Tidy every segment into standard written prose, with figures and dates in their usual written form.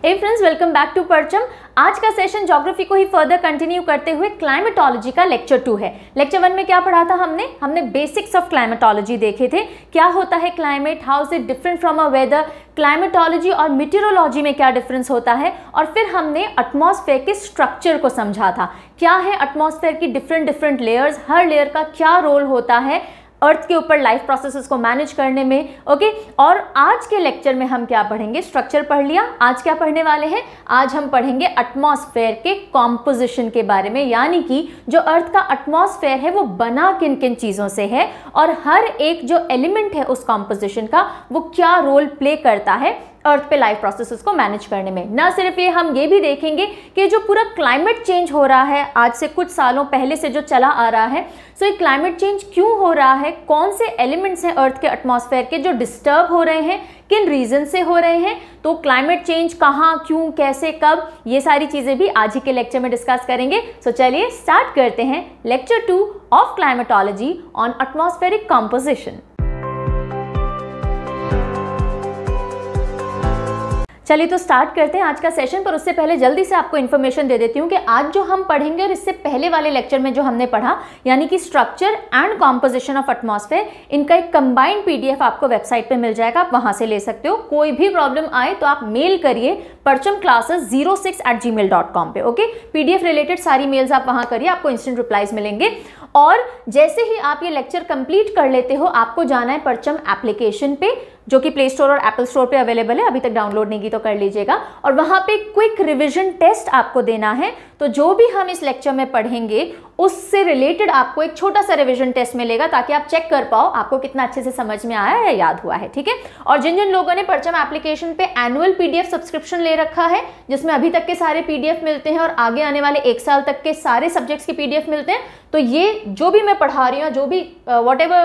Hey friends, welcome back to Parcham. आज का session geography को ही फर्दर कंटिन्यू करते हुए क्लाइमेटोलॉजी का लेक्चर 2 है। लेक्चर 1 में क्या पढ़ा था हमने बेसिक्स ऑफ क्लाइमेटोलॉजी देखे थे। क्या होता है climate, how is it different from a weather, climatology और मीटेरोलॉजी में क्या डिफरेंस होता है, और फिर हमने एटमॉस्फेयर के स्ट्रक्चर को समझा था। क्या है एटमॉस्फेयर की डिफरेंट लेयर्स, हर लेयर का क्या रोल होता है अर्थ के ऊपर लाइफ प्रोसेसेस को मैनेज करने में। ओके, और आज के लेक्चर में हम क्या पढ़ेंगे, स्ट्रक्चर पढ़ लिया, आज क्या पढ़ने वाले हैं, आज हम पढ़ेंगे एटमॉस्फेयर के कॉम्पोजिशन के बारे में, यानी कि जो अर्थ का एटमॉस्फेयर है वो बना किन किन चीज़ों से है और हर एक जो एलिमेंट है उस कॉम्पोजिशन का वो क्या रोल प्ले करता है अर्थ पे लाइफ प्रोसेसेस को मैनेज करने में। ना सिर्फ ये, हम ये भी देखेंगे कि जो पूरा क्लाइमेट चेंज हो रहा है आज से कुछ सालों पहले से जो चला आ रहा है, सो ये क्लाइमेट चेंज क्यों हो रहा है, कौन से एलिमेंट्स हैं अर्थ के एटमॉस्फेयर के जो डिस्टर्ब हो रहे हैं, किन रीजन से हो रहे हैं, तो क्लाइमेट चेंज कहाँ, क्यों, कैसे, कब, ये सारी चीज़ें भी आज ही के लेक्चर में डिस्कस करेंगे। सो चलिए स्टार्ट करते हैं lecture 2 of climatology on atmospheric composition. चलिए तो स्टार्ट करते हैं आज का सेशन, पर उससे पहले जल्दी से आपको इन्फॉर्मेशन दे देती हूँ कि आज जो हम पढ़ेंगे और इससे पहले वाले लेक्चर में जो हमने पढ़ा, यानी कि structure and composition of atmosphere, इनका एक कंबाइंड पीडीएफ आपको वेबसाइट पे मिल जाएगा, आप वहां से ले सकते हो। कोई भी प्रॉब्लम आए तो आप मेल करिए parchamclasses06@gmail.com पे। ओके, पीडीएफ रिलेटेड सारी मेल्स आप वहां करिए, आपको इंस्टेंट रिप्लाईज मिलेंगे। और जैसे ही आप ये लेक्चर कंप्लीट कर लेते हो, आपको जाना है परचम एप्लीकेशन पे, जो कि प्ले स्टोर और एप्पल स्टोर पे अवेलेबल है। अभी तक डाउनलोड नहीं की तो कर लीजिएगा, और वहां पे क्विक रिवीजन टेस्ट आपको देना है। तो जो भी हम इस लेक्चर में पढ़ेंगे उससे रिलेटेड आपको एक छोटा सा रिवीजन टेस्ट मिलेगा, ताकि आप चेक कर पाओ आपको कितना अच्छे से समझ में आया या याद हुआ है। ठीक है, और जिन जिन लोगों ने परचम एप्लीकेशन पे एनुअल पीडीएफ सब्सक्रिप्शन ले रखा है, जिसमें अभी तक के सारे पीडीएफ मिलते हैं और आगे आने वाले 1 साल तक के सारे सब्जेक्ट्स के पीडीएफ मिलते हैं, तो ये जो भी मैं पढ़ा रही हूँ, जो भी whatever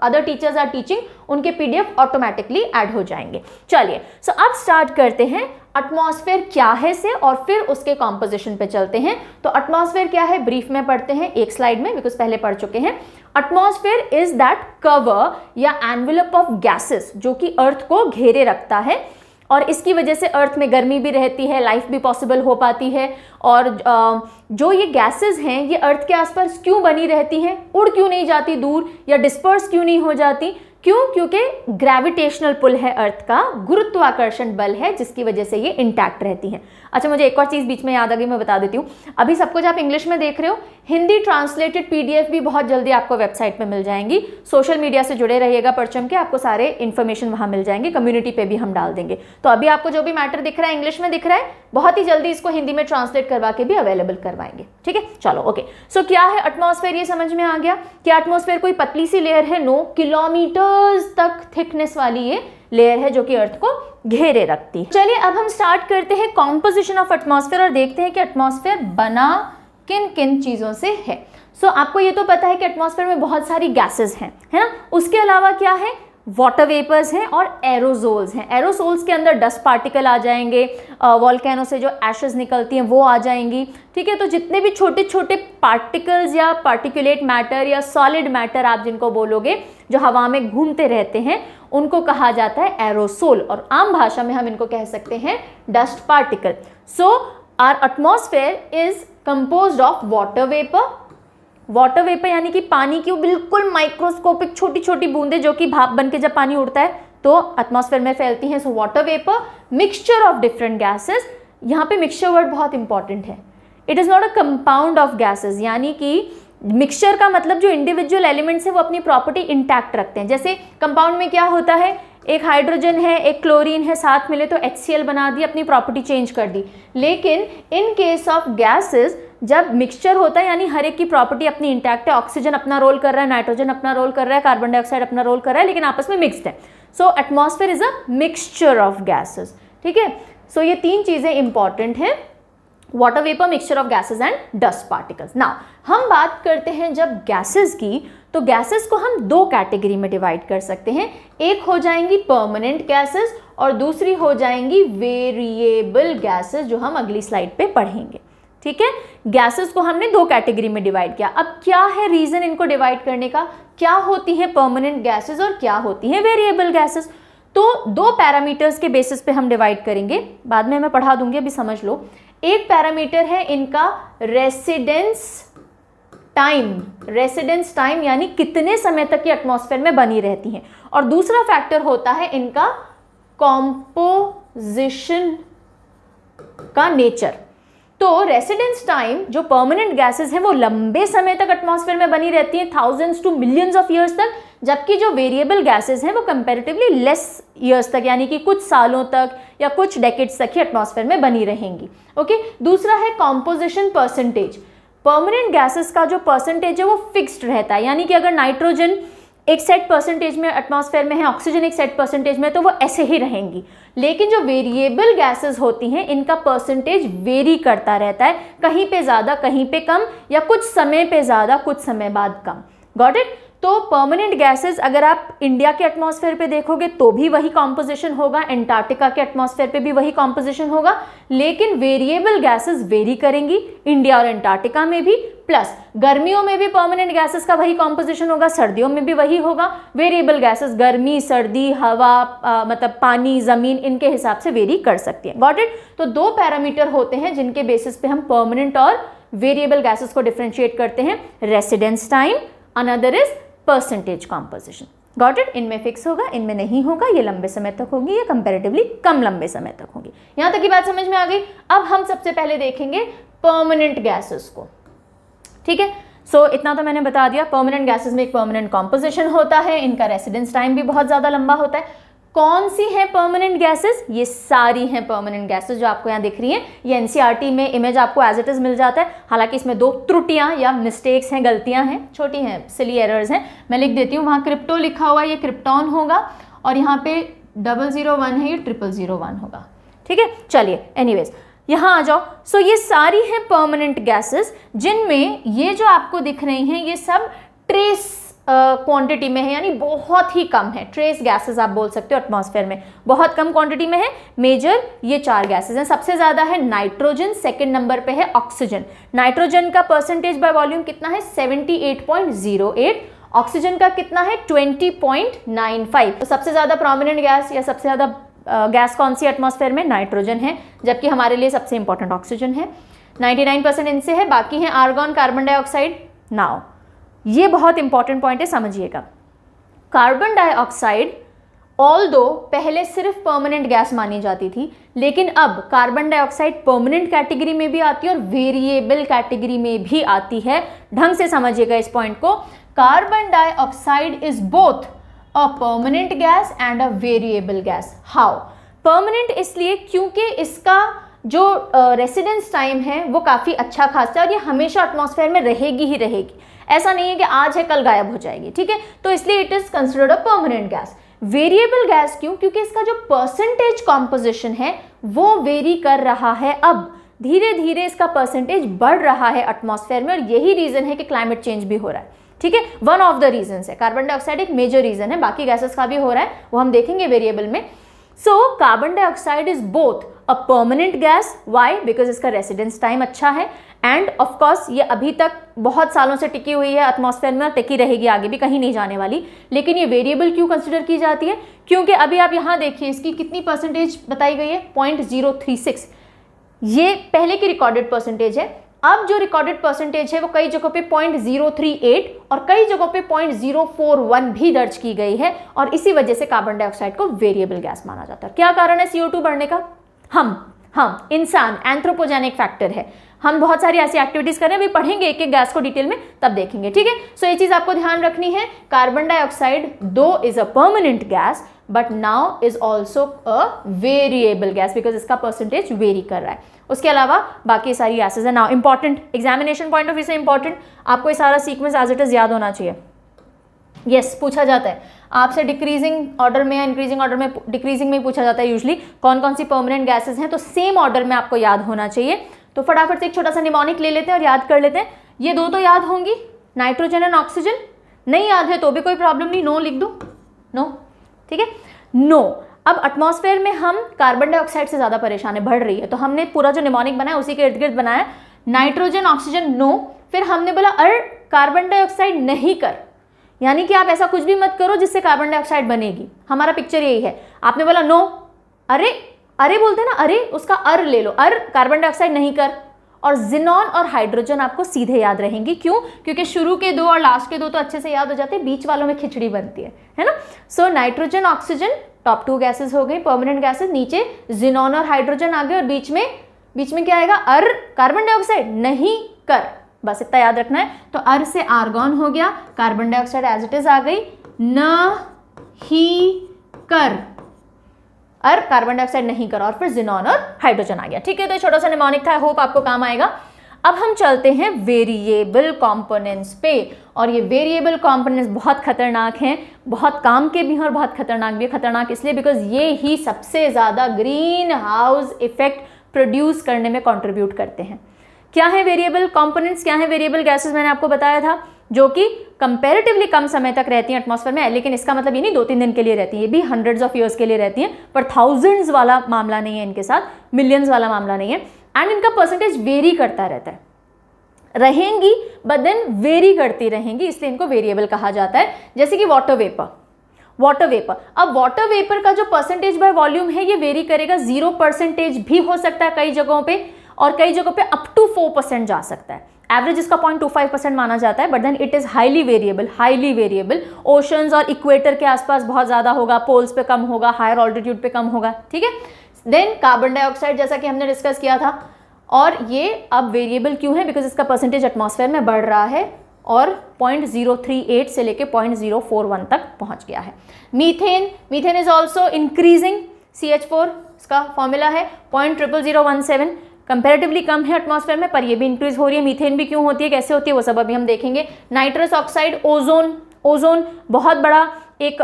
other teachers are teaching, उनके पीडीएफ ऑटोमेटिकली ऐड हो जाएंगे। चलिए, सो अब स्टार्ट करते हैं एटमॉस्फेयर क्या है से, और फिर उसके कॉम्पोजिशन पे चलते हैं। तो एटमॉस्फेयर क्या है ब्रीफ में पढ़ते हैं एक स्लाइड में, बिकॉज पहले पढ़ चुके हैं। एटमॉस्फेयर इज दैट कवर या एनवेलप ऑफ गैसेस जो कि अर्थ को घेरे रखता है, और इसकी वजह से अर्थ में गर्मी भी रहती है, लाइफ भी पॉसिबल हो पाती है। और जो ये गैसेस हैं ये अर्थ के आसपास क्यों बनी रहती हैं, उड़ क्यों नहीं जाती दूर, या डिस्पर्स क्यों नहीं हो जाती, क्यों? क्योंकि ग्रेविटेशनल पुल है अर्थ का, गुरुत्वाकर्षण बल है, जिसकी वजह से ये इंटैक्ट रहती हैं। अच्छा, मुझे एक और चीज़ बीच में याद आ गई, मैं बता देती हूँ। अभी सब कुछ आप इंग्लिश में देख रहे हो, हिंदी ट्रांसलेटेड पीडीएफ भी बहुत जल्दी आपको वेबसाइट पे मिल जाएंगी। सोशल मीडिया से जुड़े रहिएगा परचम के, आपको सारे इन्फॉर्मेशन वहाँ मिल जाएंगे, कम्युनिटी पे भी हम डाल देंगे। तो अभी आपको जो भी मैटर दिख रहा है इंग्लिश में दिख रहा है, बहुत ही जल्दी इसको हिंदी में ट्रांसलेट करवा के भी अवेलेबल करवाएंगे। ठीक है, चलो ओके। सो क्या है एटमॉस्फेयर, ये समझ में आ गया। क्या एटमॉस्फेयर कोई पतली सी लेयर है? नो, किलोमीटर्स तक थिकनेस वाली ये लेयर है जो कि अर्थ को घेरे रखती है। चलिए अब हम स्टार्ट करते हैं कॉम्पोजिशन ऑफ एटमॉस्फेयर और देखते हैं कि एटमॉस्फेयर बना किन किन चीजों से है। सो आपको ये तो पता है कि एटमॉस्फेयर में बहुत सारी गैसेस हैं, है ना। उसके अलावा क्या है, वाटर वेपर्स हैं और एरोसोल्स हैं। एरोसोल्स के अंदर डस्ट पार्टिकल आ जाएंगे, वॉल्केनो से जो एशेस निकलती हैं वो आ जाएंगी। ठीक है, तो जितने भी छोटे छोटे पार्टिकल्स या पार्टिकुलेट मैटर या सॉलिड मैटर आप जिनको बोलोगे, जो हवा में घूमते रहते हैं, उनको कहा जाता है एरोसोल, और आम भाषा में हम इनको कह सकते हैं dust particle. So our atmosphere is composed of water vapour. Water vapour यानी कि पानी की बिल्कुल माइक्रोस्कोपिक छोटी छोटी बूंदें जो कि भाप बन के जब पानी उड़ता है तो एटमॉस्फेयर में फैलती हैं। So water vapour, mixture of different gases. यहाँ पे मिक्सचर वर्ड बहुत इंपॉर्टेंट है। It is not a compound of gases, यानी कि मिक्सचर का मतलब जो इंडिविजुअल एलिमेंट्स है वो अपनी प्रॉपर्टी इंटैक्ट रखते हैं। जैसे कंपाउंड में क्या होता है, एक हाइड्रोजन है, एक क्लोरीन है, साथ मिले तो HCl बना दी, अपनी प्रॉपर्टी चेंज कर दी। लेकिन इन केस ऑफ गैसेस जब मिक्सचर होता है, यानी हर एक की प्रॉपर्टी अपनी इंटैक्ट है, ऑक्सीजन अपना रोल कर रहा है, नाइट्रोजन अपना रोल कर रहा है, कार्बन डाइऑक्साइड अपना रोल कर रहा है, लेकिन आपस में मिक्स्ड है। So atmosphere is a mixture of gases. ठीक है, सो ये 3 चीजें इंपॉर्टेंट हैं, water vapour, mixture of gases and dust particles. Now हम बात करते हैं जब गैसेस की, तो गैसेस को हम 2 कैटेगरी में डिवाइड कर सकते हैं। एक हो जाएंगी परमानेंट गैसेस और दूसरी हो जाएंगी वेरिएबल गैसेस, जो हम अगली स्लाइड पे पढ़ेंगे। ठीक है, गैसेस को हमने 2 कैटेगरी में डिवाइड किया। अब क्या है रीजन इनको डिवाइड करने का, क्या होती है परमानेंट गैसेस और क्या होती है वेरिएबल गैसेस। तो दो पैरामीटर्स के बेसिस पे हम डिवाइड करेंगे, बाद में मैं पढ़ा दूंगी, अभी समझ लो। एक पैरामीटर है इनका रेसिडेंस टाइम, यानी कितने समय तक ये एटमॉस्फेयर में बनी रहती हैं, और दूसरा फैक्टर होता है इनका कॉम्पोजिशन का नेचर। तो रेसिडेंस टाइम, जो परमानेंट गैसेस हैं वो लंबे समय तक एटमॉस्फेयर में बनी रहती हैं, thousands to millions of years तक, जबकि जो वेरिएबल गैसेस हैं वो कंपैरेटिवली लेस ईयर्स तक, यानी कि कुछ सालों तक या कुछ डेकेड्स तक ही एटमॉस्फेयर में बनी रहेंगी। ओके, दूसरा है कॉम्पोजिशन परसेंटेज। परमानेंट गैसेस का जो परसेंटेज है वो फिक्स्ड रहता है, यानी कि अगर नाइट्रोजन एक सेट परसेंटेज में एटमॉस्फेयर में है, ऑक्सीजन एक सेट परसेंटेज में, तो वो ऐसे ही रहेंगी। लेकिन जो वेरिएबल गैसेस होती हैं इनका परसेंटेज वेरी करता रहता है, कहीं पे ज़्यादा कहीं पे कम, या कुछ समय पे ज़्यादा कुछ समय बाद कम। Got it? तो परमानेंट गैसेस अगर आप इंडिया के एटमॉस्फेयर पे देखोगे तो भी वही कॉम्पोजिशन होगा, एंटार्क्टिका के एटमॉस्फेयर पे भी वही कॉम्पोजिशन होगा, लेकिन वेरिएबल गैसेस वेरी करेंगी इंडिया और एंटार्क्टिका में भी, प्लस गर्मियों में भी परमानेंट गैसेस का वही कॉम्पोजिशन होगा, सर्दियों में भी वही होगा। वेरिएबल गैसेस गर्मी, सर्दी, हवा, मतलब पानी, जमीन, इनके हिसाब से वेरी कर सकती है। Got it? तो दो पैरामीटर होते हैं जिनके बेसिस पे हम परमानेंट और वेरिएबल गैसेस को डिफरेंशिएट करते हैं, residence time, another is percentage composition. Got it? इनमें फिक्स होगा, इनमें नहीं होगा, ये लंबे समय तक होगी या कंपैरेटिवली कम लंबे समय तक होगी। यहां तक की बात समझ में आ गई। अब हम सबसे पहले देखेंगे परमानेंट गैसेस को। ठीक है, सो इतना तो मैंने बता दिया। परमानेंट गैसेस में एक परमानेंट कॉम्पोजिशन होता है, इनका रेसिडेंस टाइम भी बहुत ज्यादा लंबा होता है। कौन सी है परमानेंट गैसेस? ये सारी हैं परमानेंट गैसेस जो आपको यहाँ दिख रही हैं। ये एनसीईआरटी में इमेज आपको एज इट इज मिल जाता है, हालांकि इसमें दो त्रुटियां या मिस्टेक्स हैं, गलतियां हैं, छोटी हैं, सिली एरर्स हैं। मैं लिख देती हूँ, वहाँ क्रिप्टो लिखा हुआ है, ये क्रिप्टॉन होगा, और यहाँ पे 001 है, ये 0001 होगा। ठीक है, चलिए एनीवेज यहाँ आ जाओ। सो ये सारी हैं परमानेंट गैसेस, जिनमें ये जो आपको दिख रही हैं ये सब ट्रेस क्वांटिटी में है, यानी बहुत ही कम है। ट्रेस गैसेस आप बोल सकते हो, एटमॉस्फेयर में बहुत कम क्वांटिटी में है। मेजर ये चार गैसेस हैं। सबसे ज्यादा है नाइट्रोजन, सेकंड नंबर पे है ऑक्सीजन। नाइट्रोजन का परसेंटेज बाय वॉल्यूम कितना है? 78.08। ऑक्सीजन का कितना है? 20.95। तो सबसे ज्यादा प्रोमिनेंट गैस या सबसे ज्यादा गैस कौन सी एटमॉस्फेयर में? नाइट्रोजन है, जबकि हमारे लिए सबसे इंपॉर्टेंट ऑक्सीजन है। 99% इनसे है, बाकी है आर्गन, कार्बन डाइऑक्साइड। नाउ ये बहुत इंपॉर्टेंट पॉइंट है, समझिएगा। कार्बन डाइऑक्साइड ऑल्दो पहले सिर्फ परमानेंट गैस मानी जाती थी, लेकिन अब कार्बन डाइऑक्साइड परमानेंट कैटेगरी में भी आती है और वेरिएबल कैटेगरी में भी आती है। ढंग से समझिएगा इस पॉइंट को। Carbon dioxide is both a permanent gas and a variable gas. How? Permanent इसलिए क्योंकि इसका जो रेसिडेंस टाइम है वो काफ़ी अच्छा खासा है और ये हमेशा एटमॉस्फेयर में रहेगी ही रहेगी। ऐसा नहीं है कि आज है कल गायब हो जाएगी। ठीक है, तो इसलिए it is considered a permanent gas. Variable gas क्यों? क्योंकि इसका जो परसेंटेज कॉम्पोजिशन है वो वेरी कर रहा है। अब धीरे धीरे इसका परसेंटेज बढ़ रहा है एटमॉस्फेयर में, और यही रीजन है कि क्लाइमेट चेंज भी हो रहा है। ठीक है, वन ऑफ द रीजन है। कार्बन डाइऑक्साइड एक मेजर रीजन है, बाकी गैसेस का भी हो रहा है, वो हम देखेंगे वेरिएबल में। So carbon dioxide is both a permanent gas. Why? Because इसका रेसिडेंस टाइम अच्छा है, एंड ऑफ कोर्स ये अभी तक बहुत सालों से टिकी हुई है एटमॉस्फेयर में और टिकी रहेगी, आगे भी कहीं नहीं जाने वाली। लेकिन ये वेरिएबल क्यों कंसिडर की जाती है? क्योंकि अभी आप यहाँ देखिए इसकी कितनी परसेंटेज बताई गई है? 0.036। ये पहले की रिकॉर्डेड परसेंटेज है। अब जो रिकॉर्डेड परसेंटेज है वो कई जगहों पे 0.038 और कई जगहों पे 0.041 भी दर्ज की गई है, और इसी वजह से कार्बन डाइऑक्साइड को वेरिएबल गैस माना जाता है। क्या कारण है CO2 बढ़ने का? हम इंसान, एंथ्रोपोजेनिक फैक्टर है। हम बहुत सारी ऐसी एक्टिविटीज कर रहे हैं, अभी पढ़ेंगे एक एक गैस को डिटेल में, तब देखेंगे। ठीक है, सो ये चीज आपको ध्यान रखनी है। कार्बन डाइऑक्साइड दो is a permanent gas, but now is also a variable gas because इसका परसेंटेज वेरी कर रहा है। उसके अलावा बाकी सारी गैसेज है। Now important, examination point of view से इंपॉर्टेंट, आपको ये सारा सीक्वेंस एज इट इज याद होना चाहिए। यस, पूछा जाता है आपसे डिक्रीजिंग ऑर्डर में या इंक्रीजिंग ऑर्डर में, डिक्रीजिंग में पूछा जाता है यूजली कौन कौन सी परमानेंट गैसेज हैं, तो सेम ऑर्डर में आपको याद होना चाहिए। तो फटाफट से एक छोटा सा निमोनिक ले लेते हैं और याद कर लेते हैं। ये दो तो याद होंगी, नाइट्रोजन एंड ऑक्सीजन। नहीं याद है तो भी कोई प्रॉब्लम नहीं, नो लिख दो, नो। ठीक है, नो। अब एटमॉस्फेयर में हम कार्बन डाइऑक्साइड से ज्यादा परेशान है, बढ़ रही है, तो हमने पूरा जो निमोनिक बनाया उसी के इर्द गिर्द बनाया। नाइट्रोजन ऑक्सीजन नो, फिर हमने बोला अरे कार्बन डाइऑक्साइड नहीं कर, यानी कि आप ऐसा कुछ भी मत करो जिससे कार्बन डाइऑक्साइड बनेगी। हमारा पिक्चर यही है। आपने बोला नो, अरे अरे बोलते ना, अरे उसका अर ले लो, अर कार्बन डाइऑक्साइड नहीं कर। और जिनॉन और हाइड्रोजन आपको सीधे याद रहेंगी। क्यों? क्योंकि शुरू के 2 और लास्ट के 2 तो अच्छे से याद हो जाते हैं, बीच वालों में खिचड़ी बनती है ना। So nitrogen oxygen top 2 gases हो गई, परमानेंट गैसेस। नीचे जिनॉन और हाइड्रोजन आ गए और बीच में क्या आएगा? अर कार्बन डाइऑक्साइड नहीं कर, बस इतना याद रखना है। तो अर से आर्गॉन हो गया, carbon dioxide as it is आ गई, न ही कर, अर कार्बन डाइऑक्साइड नहीं कर, और फिर जिनॉन और हाइड्रोजन आ गया। ठीक है, तो छोटा सा निमोनिक था, होप आपको काम आएगा। अब हम चलते हैं वेरिएबल कंपोनेंट्स पे, और ये वेरिएबल कंपोनेंट्स बहुत खतरनाक हैं, बहुत काम के भी हैं और बहुत खतरनाक भी। खतरनाक इसलिए बिकॉज ये ही सबसे ज़्यादा ग्रीन हाउस इफेक्ट प्रोड्यूस करने में कंट्रीब्यूट करते हैं। क्या है वेरिएबल कंपोनेंट्स, क्या है वेरिएबल गैसेस? मैंने आपको बताया था, जो कि कंपैरेटिवली कम समय तक रहती हैं एटमॉस्फेयर में। लेकिन इसका मतलब ये नहीं 2-3 दिन के लिए रहती हैं, ये भी हंड्रेड्स ऑफ ईयर्स के लिए रहती हैं, पर थाउजेंड्स वाला मामला नहीं है इनके साथ, मिलियंस वाला मामला नहीं है। एंड इनका परसेंटेज वेरी करता रहता है, रहेंगी बट देन वेरी करती रहेंगी, इसलिए इनको वेरिएबल कहा जाता है। जैसे कि वाटर वेपर, अब वाटर वेपर का जो परसेंटेज बाय वॉल्यूम है ये वेरी करेगा, 0% भी हो सकता है कई जगहों पे, और कई जगहों पे अप टू 4% जा सकता है। एवरेज इसका 0.25% माना जाता है, but then it is highly variable. Oceans और इक्वेटर के आसपास बहुत ज्यादा होगा, पोल्स पे कम होगा, हायर ऑल्टीट्यूड पे कम होगा। ठीक है, देन कार्बन डाइऑक्साइड, जैसा कि हमने डिस्कस किया था, और ये अब वेरिएबल क्यों है? बिकॉज इसका परसेंटेज एटमॉस्फेयर में बढ़ रहा है और 0.038 से लेके 0.041 तक पहुंच गया है। Methane is also increasing, CH4 इसका फॉर्मूला है 0.00017, कंपैरेटिवली कम है एटमॉस्फेयर में, पर ये भी इंक्रीज हो रही है। मीथेन भी क्यों होती है, कैसे होती है, वो सब अभी हम देखेंगे। नाइट्रस ऑक्साइड, ओजोन बहुत बड़ा एक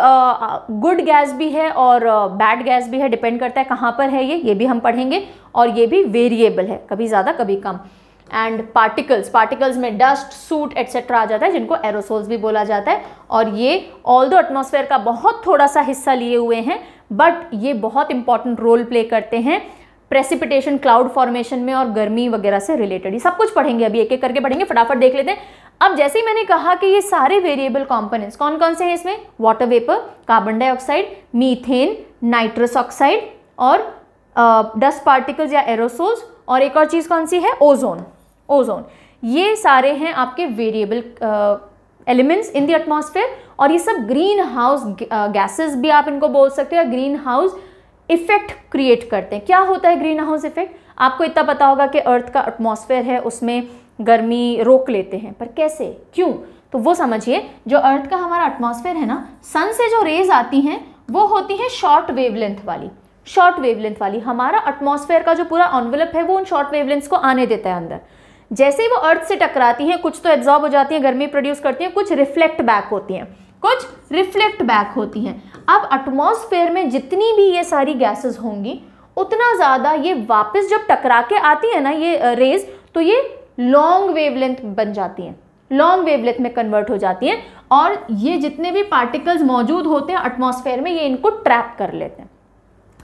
गुड गैस भी है और बैड गैस भी है, डिपेंड करता है कहाँ पर है ये भी हम पढ़ेंगे, और ये भी वेरिएबल है, कभी ज़्यादा कभी कम। एंड पार्टिकल्स में डस्ट, सूट एटसेट्रा आ जाता है, जिनको एरोसोल्स भी बोला जाता है। और ये ऑल्दो एटमॉस्फेयर का बहुत थोड़ा सा हिस्सा लिए हुए हैं, बट ये बहुत इंपॉर्टेंट रोल प्ले करते हैं प्रेसिपिटेशन, क्लाउड फॉर्मेशन में और गर्मी वगैरह से रिलेटेड। ये सब कुछ पढ़ेंगे, अभी एक एक करके पढ़ेंगे, फटाफट देख लेते हैं। अब जैसे ही मैंने कहा कि ये सारे वेरिएबल कंपोनेंट्स कौन कौन से हैं इसमें, water vapour, carbon dioxide, methane, nitrous oxide और डस्ट पार्टिकल्स या एरोसोल्स, और एक और चीज कौन सी है, ओजोन। ये सारे हैं आपके variable elements in the atmosphere, और ये सब ग्रीन हाउस गैसेस भी आप इनको बोल सकते हो, या ग्रीन हाउस इफेक्ट क्रिएट करते हैं। क्या होता है ग्रीन हाउस इफेक्ट? आपको इतना पता होगा कि अर्थ का एटमॉस्फेयर है, उसमें गर्मी रोक लेते हैं, पर कैसे, क्यों? तो वो समझिए, जो अर्थ का हमारा एटमॉस्फेयर है ना, सन से जो रेज आती हैं वो होती हैं शॉर्ट वेवलेंथ वाली। हमारा एटमॉस्फेयर का जो पूरा एनवेलप है वो उन शॉर्ट वेवलेंथ्स को आने देता है अंदर। जैसे ही वो अर्थ से टकराती हैं, कुछ तो एब्जॉर्ब हो जाती हैं, गर्मी प्रोड्यूस करती हैं, कुछ रिफ्लेक्ट बैक होती हैं। अब एटमॉस्फेयर में जितनी भी ये सारी गैसेस होंगी, उतना ज़्यादा ये वापस जब टकरा के आती है ना ये रेज, तो ये लॉन्ग वेवलेंथ बन जाती हैं, लॉन्ग वेवलेंथ में कन्वर्ट हो जाती हैं, और ये जितने भी पार्टिकल्स मौजूद होते हैं एटमॉस्फेयर में, ये इनको ट्रैप कर लेते हैं।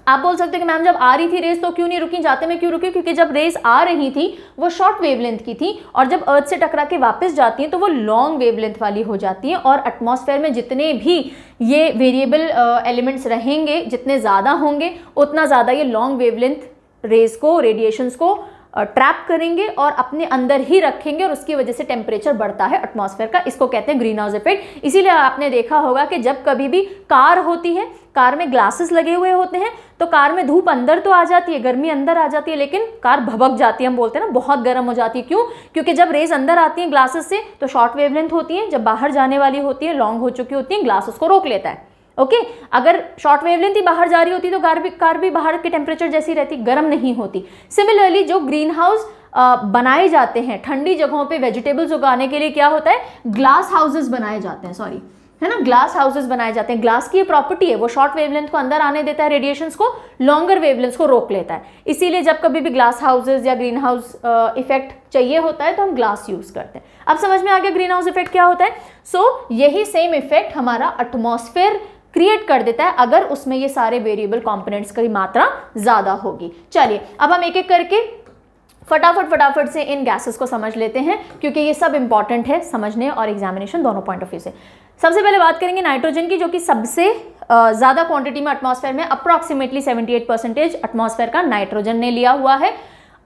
आप बोल सकते हैं कि मैम जब आ रही थी रेस तो क्यों नहीं रुकी, जाते में क्यों रुकी? क्योंकि जब रेस आ रही थी वो शॉर्ट वेवलेंथ की थी, और जब अर्थ से टकरा के वापस जाती हैं तो वो लॉन्ग वेवलेंथ वाली हो जाती हैं। और एटमॉस्फेयर में जितने भी ये वेरिएबल एलिमेंट्स रहेंगे, जितने ज़्यादा होंगे, उतना ज़्यादा ये लॉन्ग वेवलेंथ रेस को, रेडिएशंस को ट्रैप करेंगे और अपने अंदर ही रखेंगे, और उसकी वजह से टेम्परेचर बढ़ता है एटमॉस्फेयर का। इसको कहते हैं ग्रीन हाउस इफेक्ट। इसीलिए आपने देखा होगा कि जब कभी भी कार होती है, कार में ग्लासेस लगे हुए होते हैं, तो कार में धूप अंदर तो आ जाती है, गर्मी अंदर आ जाती है, लेकिन कार भभक जाती है, हम बोलते हैं ना, बहुत गर्म हो जाती है। क्यों? क्योंकि जब रेज अंदर आती हैं ग्लासेस से तो शॉर्ट वेवलेंथ होती है, जब बाहर जाने वाली होती है, लॉन्ग हो चुकी होती है, ग्लास उसको रोक लेता है। ओके, अगर शॉर्ट वेवलेंथ ही बाहर जा रही होती तो कार भी बाहर के टेम्परेचर जैसी रहती, गर्म नहीं होती। सिमिलरली जो ग्रीन हाउस बनाए जाते हैं ठंडी जगहों पे वेजिटेबल्स उगाने के लिए, क्या होता है, ग्लास हाउसेस बनाए जाते हैं, है ना, ग्लास हाउसेस बनाए जाते हैं। ग्लास की ये प्रॉपर्टी है, वो शॉर्ट वेवलेंथ को अंदर आने देता है, रेडिएशंस को, लॉन्गर वेवलेंथ्स को रोक लेता है। इसीलिए जब कभी भी ग्लास हाउसेस या ग्रीन हाउस इफेक्ट चाहिए होता है तो हम ग्लास यूज करते हैं। अब समझ में आ गया ग्रीन हाउस इफेक्ट क्या होता है। सो यही सेम इफेक्ट हमारा एटमॉस्फेयर क्रिएट कर देता है अगर उसमें ये सारे वेरिएबल कंपोनेंट्स की मात्रा ज्यादा होगी। चलिए अब हम एक एक करके फटाफट से इन गैसेस को समझ लेते हैं, क्योंकि ये सब इंपॉर्टेंट है समझने और एग्जामिनेशन दोनों पॉइंट ऑफ व्यू से। सबसे पहले बात करेंगे नाइट्रोजन की, जो कि सबसे ज़्यादा क्वांटिटी में एटमॉस्फेयर में अप्रॉक्सीमेटली 78% एटमॉस्फेयर का नाइट्रोजन ने लिया हुआ है।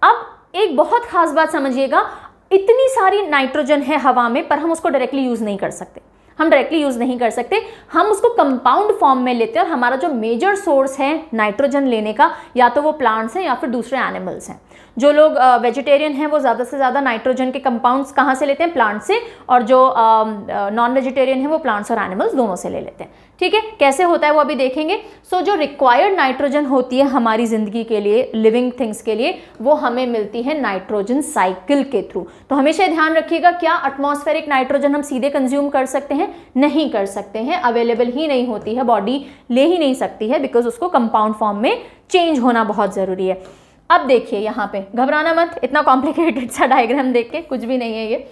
अब एक बहुत खास बात समझिएगा, इतनी सारी नाइट्रोजन है हवा में, पर हम उसको डायरेक्टली यूज़ नहीं कर सकते। हम डायरेक्टली यूज़ नहीं कर सकते, हम उसको कंपाउंड फॉर्म में लेते हैं। और हमारा जो मेजर सोर्स है नाइट्रोजन लेने का, या तो वो प्लांट्स हैं या फिर दूसरे एनिमल्स हैं। जो लोग वेजिटेरियन हैं वो ज़्यादा से ज़्यादा नाइट्रोजन के कंपाउंड्स कहाँ से लेते हैं? प्लांट से। और जो नॉन वेजिटेरियन हैं वो प्लांट्स और एनिमल्स दोनों से ले लेते हैं। ठीक है, कैसे होता है वो अभी देखेंगे। सो जो रिक्वायर्ड नाइट्रोजन होती है हमारी ज़िंदगी के लिए, लिविंग थिंग्स के लिए, वो हमें मिलती है नाइट्रोजन साइकिल के थ्रू। तो हमेशा ध्यान रखिएगा, क्या एटमॉस्फेरिक नाइट्रोजन हम सीधे कंज्यूम कर सकते हैं? नहीं कर सकते हैं, अवेलेबल ही नहीं होती है, बॉडी ले ही नहीं सकती है, बिकॉज उसको कंपाउंड फॉर्म में चेंज होना बहुत ज़रूरी है। अब देखिए यहाँ पे, घबराना मत, इतना कॉम्प्लिकेटेड सा डायग्राम देख के, कुछ भी नहीं है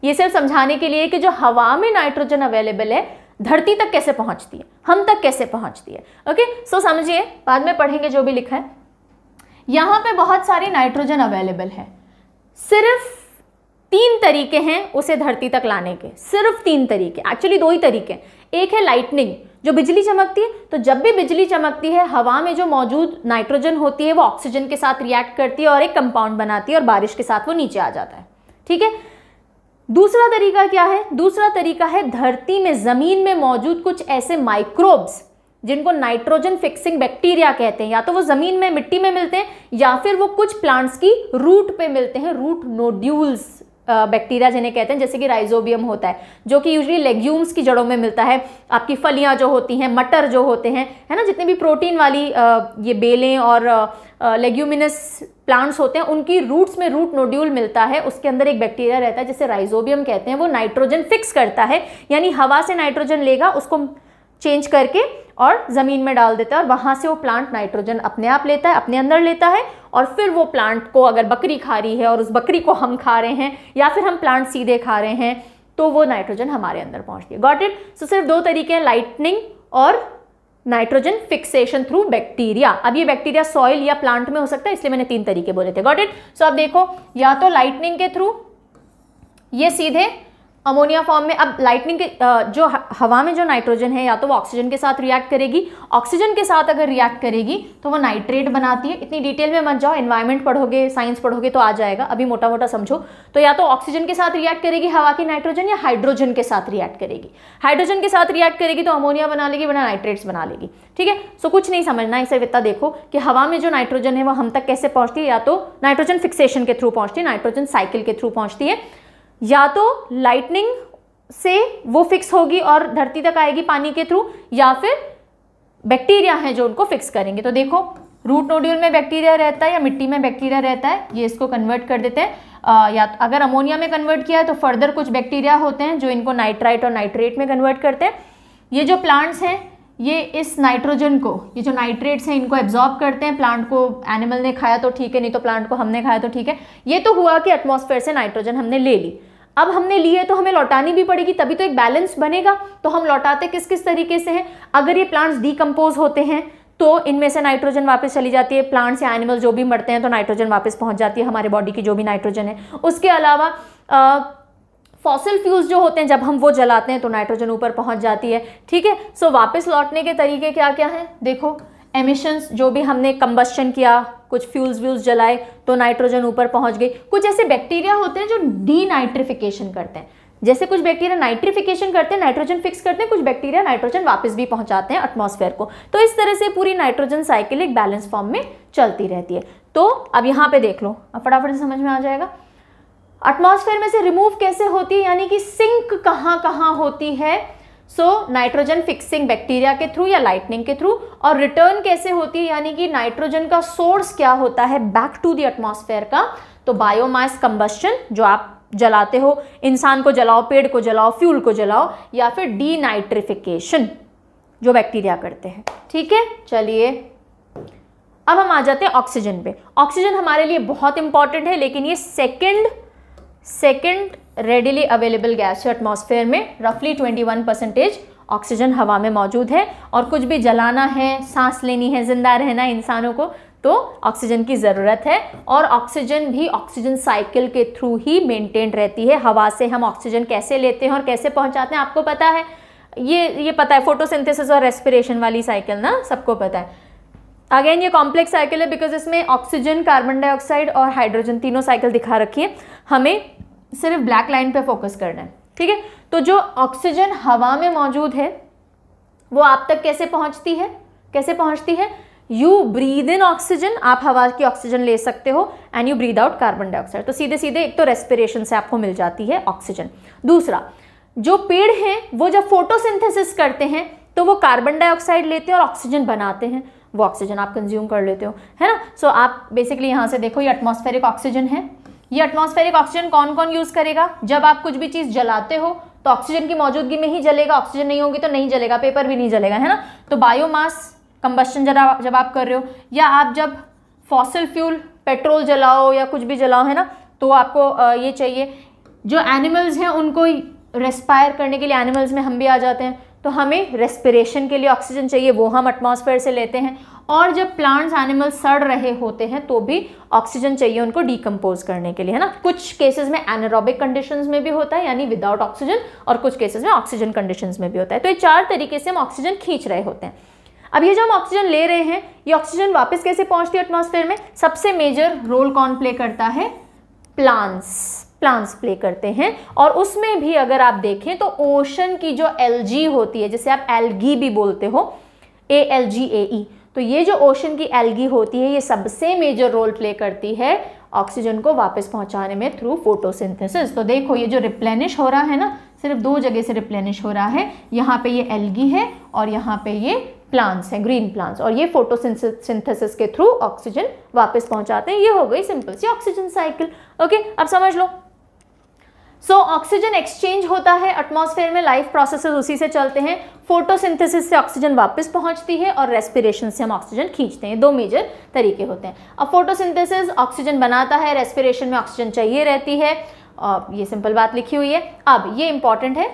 ये सिर्फ समझाने के लिए कि जो हवा में नाइट्रोजन अवेलेबल है, धरती तक कैसे पहुंचती है, हम तक कैसे पहुंचती है। ओके, सो समझिए, बाद में पढ़ेंगे जो भी लिखा है। यहाँ पे बहुत सारी नाइट्रोजन अवेलेबल है, सिर्फ 3 तरीके हैं उसे धरती तक लाने के, सिर्फ 3 तरीके, एक्चुअली 2 ही तरीके। एक है लाइटनिंग, जो बिजली चमकती है, तो जब भी बिजली चमकती है, हवा में जो मौजूद नाइट्रोजन होती है वो ऑक्सीजन के साथ रिएक्ट करती है और एक कंपाउंड बनाती है, और बारिश के साथ वो नीचे आ जाता है। ठीक है, दूसरा तरीका क्या है? दूसरा तरीका है धरती में, जमीन में मौजूद कुछ ऐसे माइक्रोब्स जिनको नाइट्रोजन फिक्सिंग बैक्टीरिया कहते हैं। या तो वो जमीन में, मिट्टी में मिलते हैं, या फिर वो कुछ प्लांट्स की रूट पे मिलते हैं, रूट नोड्यूल्स बैक्टीरिया जिन्हें कहते हैं, जैसे कि राइजोबियम होता है, जो कि यूजुअली लेग्यूम्स की जड़ों में मिलता है। आपकी फलियां जो होती हैं, मटर जो होते हैं, है ना, जितने भी प्रोटीन वाली ये बेलें और लेग्यूमिनस प्लांट्स होते हैं, उनकी रूट्स में रूट नोड्यूल मिलता है, उसके अंदर एक बैक्टीरिया रहता है जिसे राइजोबियम कहते हैं। वो नाइट्रोजन फिक्स करता है, यानी हवा से नाइट्रोजन लेगा, उसको चेंज करके और ज़मीन में डाल देता है, और वहाँ से वो प्लांट नाइट्रोजन अपने आप लेता है, अपने अंदर लेता है, और फिर वो प्लांट को, अगर बकरी खा रही है और उस बकरी को हम खा रहे हैं, या फिर हम प्लांट सीधे खा रहे हैं, तो वो नाइट्रोजन हमारे अंदर पहुँचती है। Got it? सो सिर्फ 2 तरीके हैं, लाइटनिंग और नाइट्रोजन फिक्सेशन थ्रू बैक्टीरिया। अब ये बैक्टीरिया सॉइल या प्लांट में हो सकता है, इसलिए मैंने 3 तरीके बोले थे। Got it? सो अब देखो, या तो लाइटनिंग के थ्रू, ये सीधे अमोनिया फॉर्म में। अब लाइटनिंग के जो हवा में जो नाइट्रोजन है, या तो वो ऑक्सीजन के साथ रिएक्ट करेगी, ऑक्सीजन के साथ अगर रिएक्ट करेगी तो वो नाइट्रेट बनाती है। इतनी डिटेल में मत जाओ, एनवायरनमेंट पढ़ोगे, साइंस पढ़ोगे तो आ जाएगा, अभी मोटा मोटा समझो। तो या तो ऑक्सीजन के साथ रिएक्ट करेगी हवा की नाइट्रोजन, या हाइड्रोजन के साथ रिएक्ट करेगी। हाइड्रोजन के साथ रिएक्ट करेगी तो अमोनिया बना लेगी, वरना नाइट्रेट्स बना लेगी। ठीक है, सो कुछ नहीं समझना है, इसे इतना देखो कि हवा में जो नाइट्रोजन है वो हम तक कैसे पहुंचती है। या तो नाइट्रोजन फिक्सेशन के थ्रू पहुंचती है, नाइट्रोजन साइकिल के थ्रू पहुंचती है, या तो लाइटनिंग से वो फिक्स होगी और धरती तक आएगी पानी के थ्रू, या फिर बैक्टीरिया हैं जो उनको फिक्स करेंगे। तो देखो, रूट नोड्यूल में बैक्टीरिया रहता है या मिट्टी में बैक्टीरिया रहता है, ये इसको कन्वर्ट कर देते हैं। या अगर अमोनिया में कन्वर्ट किया है तो फर्दर कुछ बैक्टीरिया होते हैं जो इनको नाइट्राइट और नाइट्रेट में कन्वर्ट करते हैं। ये जो प्लांट्स हैं, ये इस नाइट्रोजन को, ये जो नाइट्रेट्स हैं, इनको एब्जॉर्ब करते हैं। प्लांट को एनिमल ने खाया तो ठीक है, नहीं तो प्लांट को हमने खाया तो ठीक है। ये तो हुआ कि एटमॉस्फेयर से नाइट्रोजन हमने ले ली। अब हमने ली है तो हमें लौटानी भी पड़ेगी, तभी तो एक बैलेंस बनेगा। तो हम लौटाते किस किस तरीके से हैं? अगर ये प्लांट्स डिकम्पोज होते हैं तो इनमें से नाइट्रोजन वापस चली जाती है, प्लांट्स या एनिमल जो भी मरते हैं तो नाइट्रोजन वापस पहुंच जाती है, हमारे बॉडी की जो भी नाइट्रोजन है। उसके अलावा फॉसिल फ्यूल्स जो होते हैं, जब हम वो जलाते हैं तो नाइट्रोजन ऊपर पहुंच जाती है। ठीक है, सो वापस लौटने के तरीके क्या क्या हैं? देखो, एमिशंस, जो भी हमने कंबस्शन किया, कुछ फ्यूल्स व्यूल्स जलाए तो नाइट्रोजन ऊपर पहुंच गई। कुछ ऐसे बैक्टीरिया होते हैं जो डीनाइट्रिफिकेशन करते हैं, जैसे कुछ बैक्टीरिया नाइट्रिफिकेशन करते हैं, नाइट्रोजन फिक्स करते हैं, कुछ बैक्टीरिया नाइट्रोजन वापस भी पहुंचाते हैं एटमॉस्फेयर को। तो इस तरह से पूरी नाइट्रोजन साइकिल एक बैलेंस फॉर्म में चलती रहती है। तो अब यहाँ पे देख लो, अब फटाफट से समझ में आ जाएगा एटमॉस्फेयर में से रिमूव कैसे होती है, यानी कि सिंक कहाँ कहाँ होती है। सो नाइट्रोजन फिक्सिंग बैक्टीरिया के थ्रू या लाइटनिंग के थ्रू, और रिटर्न कैसे होती है, यानी कि नाइट्रोजन का सोर्स क्या होता है बैक टू द एटमॉस्फेयर का। तो बायोमास कंबस्शन, जो आप जलाते हो, इंसान को जलाओ, पेड़ को जलाओ, फ्यूल को जलाओ, या फिर डीनाइट्रिफिकेशन जो बैक्टीरिया करते हैं। ठीक है, चलिए अब हम आ जाते हैं ऑक्सीजन पे। ऑक्सीजन हमारे लिए बहुत इंपॉर्टेंट है, लेकिन ये सेकेंड रेडिली अवेलेबल गैस है एटमॉस्फेयर में। रफली 21% ऑक्सीजन हवा में मौजूद है, और कुछ भी जलाना है, सांस लेनी है, जिंदा रहना है इंसानों को, तो ऑक्सीजन की ज़रूरत है। और ऑक्सीजन भी ऑक्सीजन साइकिल के थ्रू ही मेंटेन रहती है। हवा से हम ऑक्सीजन कैसे लेते हैं और कैसे पहुंचाते हैं आपको पता है। ये पता है, फोटोसिंथेसिस और रेस्पिरेशन वाली साइकिल ना सबको पता है। अगेन ये कॉम्प्लेक्स साइकिल है बिकॉज इसमें ऑक्सीजन, कार्बन डाइऑक्साइड और हाइड्रोजन तीनों साइकिल दिखा रखी है। हमें सिर्फ ब्लैक लाइन पे फोकस करना है, ठीक है। तो जो ऑक्सीजन हवा में मौजूद है वो आप तक कैसे पहुंचती है, कैसे पहुंचती है? यू ब्रीद इन ऑक्सीजन, आप हवा की ऑक्सीजन ले सकते हो, and you breathe out carbon dioxide. तो सीधे सीधे एक तो रेस्पिरेशन से आपको मिल जाती है ऑक्सीजन। दूसरा, जो पेड़ हैं वो जब फोटोसिंथेसिस करते हैं तो वो कार्बन डाइऑक्साइड लेते हैं और ऑक्सीजन बनाते हैं, वो ऑक्सीजन आप कंज्यूम कर लेते हो, है ना। सो आप बेसिकली यहाँ से देखो, ये एटमॉस्फेरिक ऑक्सीजन है। ये एटमॉस्फेरिक ऑक्सीजन कौन कौन यूज करेगा? जब आप कुछ भी चीज जलाते हो तो ऑक्सीजन की मौजूदगी में ही जलेगा, ऑक्सीजन नहीं होगी तो नहीं जलेगा, पेपर भी नहीं जलेगा, है ना। तो बायोमास कंबस्शन जब आप कर रहे हो, या आप जब फॉसिल फ्यूल पेट्रोल जलाओ या कुछ भी जलाओ, है ना, तो आपको ये चाहिए। जो एनिमल्स हैं उनको रेस्पायर करने के लिए, एनिमल्स में हम भी आ जाते हैं, तो हमें रेस्पिरेशन के लिए ऑक्सीजन चाहिए, वो हम एटमॉस्फेयर से लेते हैं। और जब प्लांट्स एनिमल्स सड़ रहे होते हैं तो भी ऑक्सीजन चाहिए उनको डिकम्पोज करने के लिए, है ना। कुछ केसेस में एनारोबिक कंडीशंस में भी होता है यानी विदाउट ऑक्सीजन, और कुछ केसेस में ऑक्सीजन कंडीशंस में भी होता है। तो ये 4 तरीके से हम ऑक्सीजन खींच रहे होते हैं। अब ये जो हम ऑक्सीजन ले रहे हैं, ये ऑक्सीजन वापस कैसे पहुंचती है एटमॉस्फेयर में? सबसे मेजर रोल कौन प्ले करता है? प्लांट्स प्ले करते हैं। और उसमें भी अगर आप देखें तो ओशन की जो एल्गी होती है, जिसे आप एल्गी भी बोलते हो, ALGAE, तो ये जो ओशन की एल्गी होती है ये सबसे मेजर रोल प्ले करती है ऑक्सीजन को वापस पहुंचाने में थ्रू फोटोसिंथेसिस। तो देखो ये जो रिप्लेनिश हो रहा है ना, सिर्फ 2 जगह से रिप्लेनिश हो रहा है, यहाँ पे ये एल्गी है और यहाँ पे ये प्लांट्स हैं, ग्रीन प्लांट्स, और ये फोटोसिंथेसिस के थ्रू ऑक्सीजन वापस पहुंचाते हैं। ये हो गई सिंपल सी ऑक्सीजन साइकिल। ओके, अब समझ लो। सो ऑक्सीजन एक्सचेंज होता है एटमॉस्फेयर में, लाइफ प्रोसेसेस उसी से चलते हैं। फोटोसिंथेसिस से ऑक्सीजन वापस पहुंचती है और रेस्पिरेशन से हम ऑक्सीजन खींचते हैं। 2 मेजर तरीके होते हैं। अब फोटोसिंथेसिस ऑक्सीजन बनाता है, रेस्पिरेशन में ऑक्सीजन चाहिए रहती है, ये सिंपल बात लिखी हुई है। अब ये इंपॉर्टेंट है,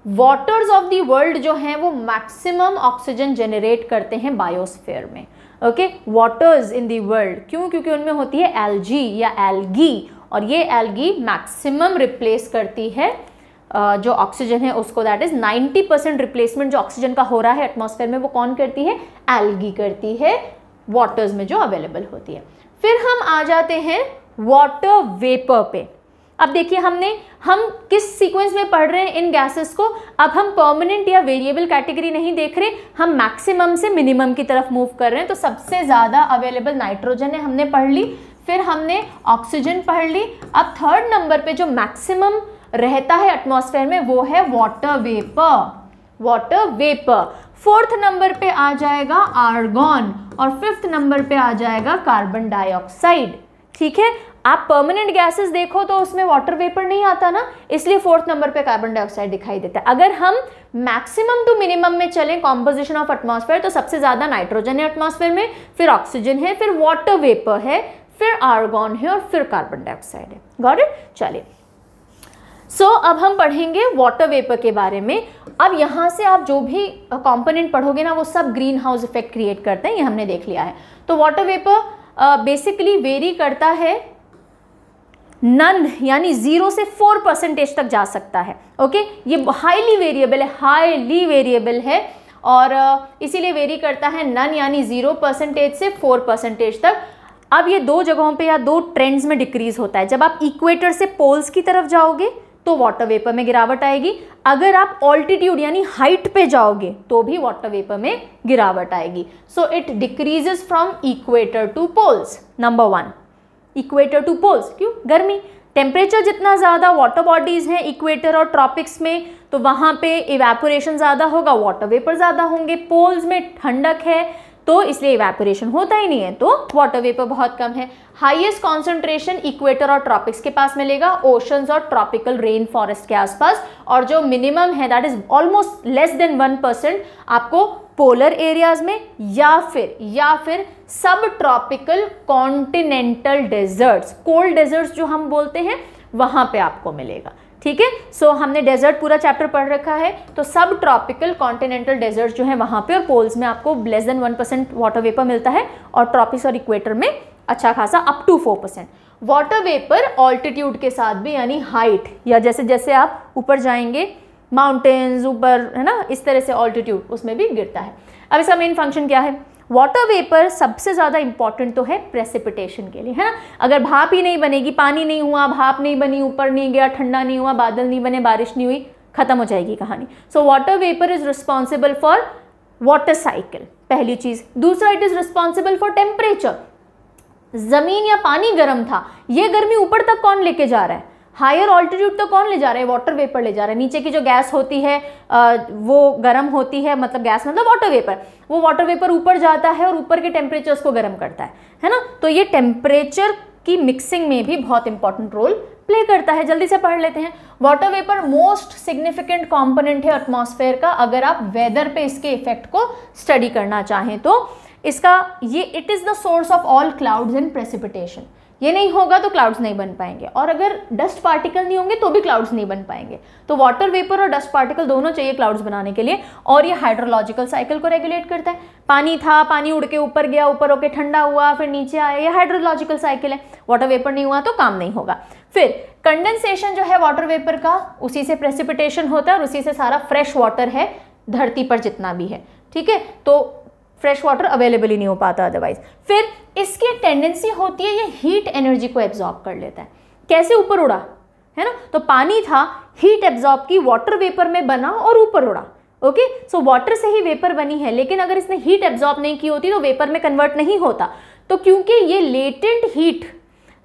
वाटर्स ऑफ द वर्ल्ड जो हैं वो मैक्सिमम ऑक्सीजन जनरेट करते हैं बायोस्फीयर में। Okay, waters in the world, क्यों? क्योंकि उनमें होती है एल्जी या एल्गी, और ये एल्गी मैक्सिमम रिप्लेस करती है जो ऑक्सीजन है उसको। दैट इज 90% रिप्लेसमेंट जो ऑक्सीजन का हो रहा है एटमॉस्फेयर में, वो कौन करती है? एल्गी करती है, वाटर्स में जो अवेलेबल होती है। फिर हम आ जाते हैं वाटर वेपर पे। अब देखिए हम किस सीक्वेंस में पढ़ रहे हैं इन गैसेस को। अब हम परमानेंट या वेरिएबल कैटेगरी नहीं देख रहे, हम मैक्सिमम से मिनिमम की तरफ मूव कर रहे हैं। तो सबसे ज़्यादा अवेलेबल नाइट्रोजन है, हमने पढ़ ली, फिर हमने ऑक्सीजन पढ़ ली। अब 3rd नंबर पे जो मैक्सिमम रहता है एटमॉस्फेयर में वो है वाटर वेपर। 4th नंबर पे आ जाएगा आर्गॉन और 5th नंबर पे आ जाएगा कार्बन डाइऑक्साइड। ठीक है, आप परमानेंट गैसेस देखो तो उसमें वाटर वेपर नहीं आता ना, इसलिए 4th नंबर पे कार्बन डाइऑक्साइड दिखाई देता है। अगर हम मैक्सिमम टू मिनिमम में चलें कॉम्पोजिशन ऑफ एटमॉस्फेयर, तो सबसे ज्यादा नाइट्रोजन है एटमॉस्फेयर में, फिर ऑक्सीजन है, फिर वाटर वेपर है, फिर आर्गॉन है और फिर कार्बन डाइऑक्साइड है। Got it? चलिए, अब हम पढ़ेंगे वाटर वेपर के बारे में। अब यहाँ से आप जो भी कंपोनेंट पढ़ोगे ना वो सब ग्रीन हाउस इफेक्ट क्रिएट करते हैं, ये हमने देख लिया है। तो वाटर वेपर बेसिकली वेरी करता है, नन यानी 0 से 4% तक जा सकता है। ओके, ये हाईली वेरिएबल है और इसीलिए वेरी करता है, नन यानी 0% से 4% तक। अब ये 2 जगहों पे या 2 ट्रेंड्स में डिक्रीज होता है। जब आप इक्वेटर से पोल्स की तरफ जाओगे तो वाटर वेपर में गिरावट आएगी, अगर आप ऑल्टीट्यूड यानी हाइट पे जाओगे तो भी वाटर वेपर में गिरावट आएगी। So it decreases from equator to poles. Number 1, equator to poles, क्यों? गर्मी, टेम्परेचर जितना ज़्यादा वाटर बॉडीज़ हैं इक्वेटर और ट्रॉपिक्स में तो वहाँ पे इवेपोरेशन ज़्यादा होगा, वाटर वेपर ज़्यादा होंगे। पोल्स में ठंडक है तो इसलिए इवेपोरेशन होता ही नहीं है, तो वाटर वेपर बहुत कम है। हाईएस्ट कॉन्सेंट्रेशन इक्वेटर और ट्रॉपिक्स के पास मिलेगा, ओशंस और ट्रॉपिकल रेन फॉरेस्ट के आसपास, और जो मिनिमम है that is almost less than 1% आपको पोलर एरियाज में या फिर subtropical continental deserts, cold deserts जो हम बोलते हैं, वहां पे आपको मिलेगा। ठीक है, सो हमने डेजर्ट पूरा चैप्टर पढ़ रखा है, तो सब ट्रॉपिकल कॉन्टिनेंटल डेजर्ट जो है वहां पे, और पोल्स में आपको लेस देन 1% वाटर वेपर मिलता है, और ट्रॉपिक्स और इक्वेटर में अच्छा खासा up to 4%। Water vapour altitude के साथ भी यानी हाइट, या जैसे जैसे आप ऊपर जाएंगे माउंटेन्स ऊपर, है ना, इस तरह से ऑल्टीट्यूड, उसमें भी गिरता है। अब इसका मेन फंक्शन क्या है? वाटर वेपर सबसे ज़्यादा इंपॉर्टेंट तो है प्रेसिपिटेशन के लिए, है ना। अगर भाप ही नहीं बनेगी, पानी नहीं हुआ, भाप नहीं बनी, ऊपर नहीं गया, ठंडा नहीं हुआ, बादल नहीं बने, बारिश नहीं हुई, खत्म हो जाएगी कहानी। So water vapour is responsible for water cycle, पहली चीज। दूसरा, it is responsible for temperature. जमीन या पानी गर्म था, ये गर्मी ऊपर तक कौन लेके जा रहा है? हायर ऑल्टीट्यूड तो कौन ले जा रहा है? वाटर वेपर ले जा रहा है। नीचे की जो गैस होती है वो गर्म होती है, मतलब गैस मतलब वाटर वेपर, वो वाटर वेपर ऊपर जाता है और ऊपर के टेम्परेचर्स को गर्म करता है ना। तो ये टेम्परेचर की मिक्सिंग में भी बहुत इंपॉर्टेंट रोल प्ले करता है। जल्दी से पढ़ लेते हैं। Water vapour most significant component है एटमॉस्फेयर का, अगर आप वेदर पे इसके इफेक्ट को स्टडी करना चाहें तो। इसका ये it is the source of all clouds and precipitation. ये नहीं होगा तो क्लाउड्स नहीं बन पाएंगे, और अगर डस्ट पार्टिकल नहीं होंगे तो भी क्लाउड्स नहीं बन पाएंगे। तो वाटर वेपर और डस्ट पार्टिकल दोनों चाहिए क्लाउड्स बनाने के लिए, और ये हाइड्रोलॉजिकल साइकिल को रेगुलेट करता है। पानी था, पानी उड़ के ऊपर गया, ऊपर होके ठंडा हुआ, फिर नीचे आया, ये हाइड्रोलॉजिकल साइकिल है। वाटर वेपर नहीं हुआ तो काम नहीं होगा। फिर कंडेंसेशन जो है वाटर वेपर का, उसी से प्रेसिपिटेशन होता है और उसी से सारा फ्रेश वाटर है धरती पर जितना भी है, ठीक है। तो फ्रेश वाटर अवेलेबल ही नहीं हो पाता अदरवाइज। फिर इसकी टेंडेंसी होती है ये हीट एनर्जी को एब्जॉर्ब कर लेता है। कैसे? ऊपर उड़ा, है ना। तो पानी था, हीट एब्जॉर्ब की, वाटर वेपर में बना और ऊपर उड़ा। ओके, सो वाटर से ही वेपर बनी है, लेकिन अगर इसने हीट एब्जॉर्ब नहीं की होती तो वेपर में कन्वर्ट नहीं होता। तो क्योंकि ये लेटेंट हीट,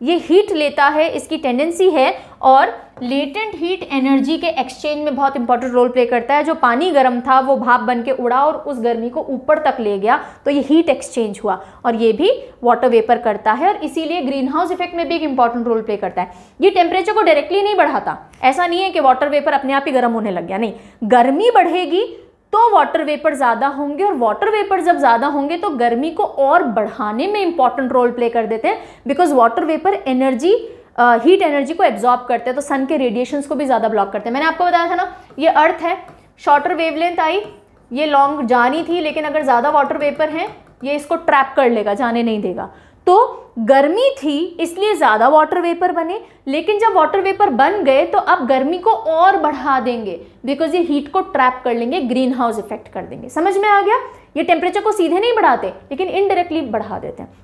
ये हीट लेता है, इसकी टेंडेंसी है, और लेटेंट हीट एनर्जी के एक्सचेंज में बहुत इंपॉर्टेंट रोल प्ले करता है। जो पानी गर्म था वो भाप बन के उड़ा और उस गर्मी को ऊपर तक ले गया, तो ये हीट एक्सचेंज हुआ, और ये भी वाटर वेपर करता है, और इसीलिए ग्रीन हाउस इफेक्ट में भी एक इंपॉर्टेंट रोल प्ले करता है। ये टेम्परेचर को डायरेक्टली नहीं बढ़ाता, ऐसा नहीं है कि वाटर वेपर अपने आप ही गर्म होने लग गया, नहीं। गर्मी बढ़ेगी तो वाटर वेपर ज़्यादा होंगे, और वाटर वेपर जब ज़्यादा होंगे तो गर्मी को और बढ़ाने में इंपॉर्टेंट रोल प्ले कर देते हैं, because water vapour energy, heat energy को एब्जॉर्ब करते हैं, तो सन के रेडिएशंस को भी ज़्यादा ब्लॉक करते हैं। मैंने आपको बताया था ना, ये अर्थ है, शॉर्टर वेवलेंथ आई, ये लॉन्ग जानी थी, लेकिन अगर ज़्यादा वाटर वेपर है ये इसको ट्रैप कर लेगा, जाने नहीं देगा। तो गर्मी थी इसलिए ज़्यादा वाटर वेपर बने, लेकिन जब वाटर वेपर बन गए तो अब गर्मी को और बढ़ा देंगे, बिकॉज ये हीट को ट्रैप कर लेंगे, ग्रीन हाउस इफेक्ट कर देंगे। समझ में आ गया? ये टेम्परेचर को सीधे नहीं बढ़ाते, लेकिन इनडायरेक्टली बढ़ा देते हैं।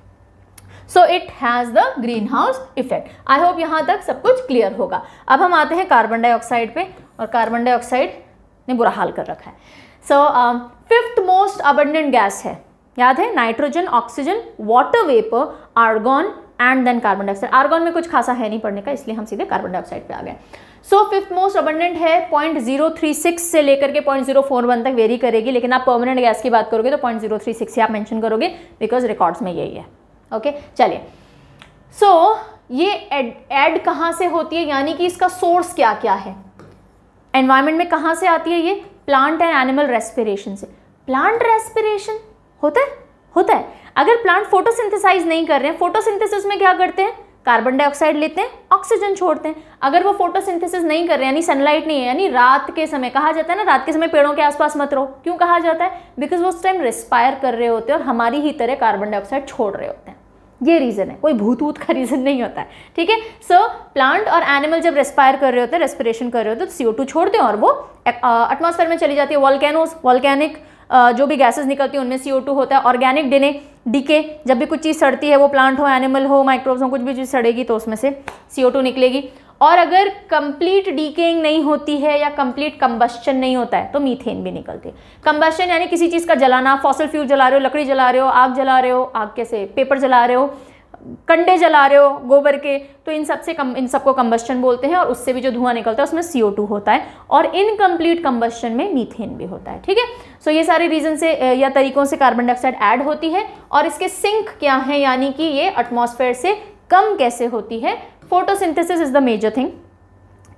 So it has the green house effect. I hope यहाँ तक सब कुछ क्लियर होगा। अब हम आते हैं कार्बन डाइऑक्साइड पे, और कार्बन डाइऑक्साइड ने बुरा हाल कर रखा है। So fifth most abundant gas है, याद है, nitrogen, oxygen, water vapour, argon and then carbon dioxide. Argon में कुछ खासा है नहीं पढ़ने का, इसलिए हम सीधे कार्बन डाइऑक्साइड पे आ गए। सो फिफ्थ मोस्ट अबंडेंट है, 0.036 से लेकर के 0.041 तक वेरी करेगी, लेकिन आप परमानेंट गैस की बात करोगे तो 0.036 से आप मेंशन करोगे, बिकॉज रिकॉर्ड्स में यही है। ओके, चलिए। सो ये ऐड कहाँ से होती है, यानी कि इसका सोर्स क्या क्या है, एनवायरमेंट में कहाँ से आती है? ये प्लांट एंड एनिमल रेस्पिरेशन से। प्लांट रेस्पिरेशन होता है, होता है। अगर प्लांट फोटोसिंथेसाइज नहीं कर रहे हैं, फोटोसिंथेसिस में क्या करते हैं? कार्बन डाइऑक्साइड लेते हैं, ऑक्सीजन छोड़ते हैं। अगर वो फोटोसिंथेसिस नहीं कर रहे हैं, यानी सनलाइट नहीं है, यानी रात के समय, कहा जाता है ना रात के समय पेड़ों के आसपास मत रहो, क्यों कहा जाता है? बिकॉज वो उस टाइम रेस्पायर कर रहे होते हैं और हमारी ही तरह कार्बन डाइऑक्साइड छोड़ रहे होते हैं। ये रीजन है, कोई भूत वूत का रीजन नहीं होता है, ठीक है। सो प्लांट और एनिमल जब रेस्पायर कर रहे होते हैं, रेस्पिरेशन कर रहे होते हैं, तो CO2 छोड़ते हैं और वो एटमॉस्फेयर में चली जाती है। वॉल्केनोस, वॉल्केनिक जो भी गैसेस निकलती हैं उनमें CO2 होता है। ऑर्गेनिक डीके, जब भी कुछ चीज़ सड़ती है, वो प्लांट हो, एनिमल हो, माइक्रोब्स हो, कुछ भी चीज़ सड़ेगी तो उसमें से CO2 निकलेगी। और अगर कंप्लीट डीकेइंग नहीं होती है या कंप्लीट कंबस्शन नहीं होता है तो मीथेन भी निकलती है। कंबस्शन यानी किसी चीज़ का जलाना, फॉसिल फ्यूल जला रहे हो, लकड़ी जला रहे हो, आग जला रहे हो, आग कैसे, पेपर जला रहे हो, कंडे जला रहे हो गोबर के, तो इन सबको कंबस्शन बोलते हैं, और उससे भी जो धुआं निकलता है उसमें CO2 होता है, और इनकम्प्लीट कंबस्शन में मीथेन भी होता है, ठीक है। सो ये सारे रीजन से या तरीकों से कार्बन डाइऑक्साइड ऐड होती है, और इसके सिंक क्या है, यानी कि ये एटमॉस्फेयर से कम कैसे होती है? Photosynthesis is the major thing.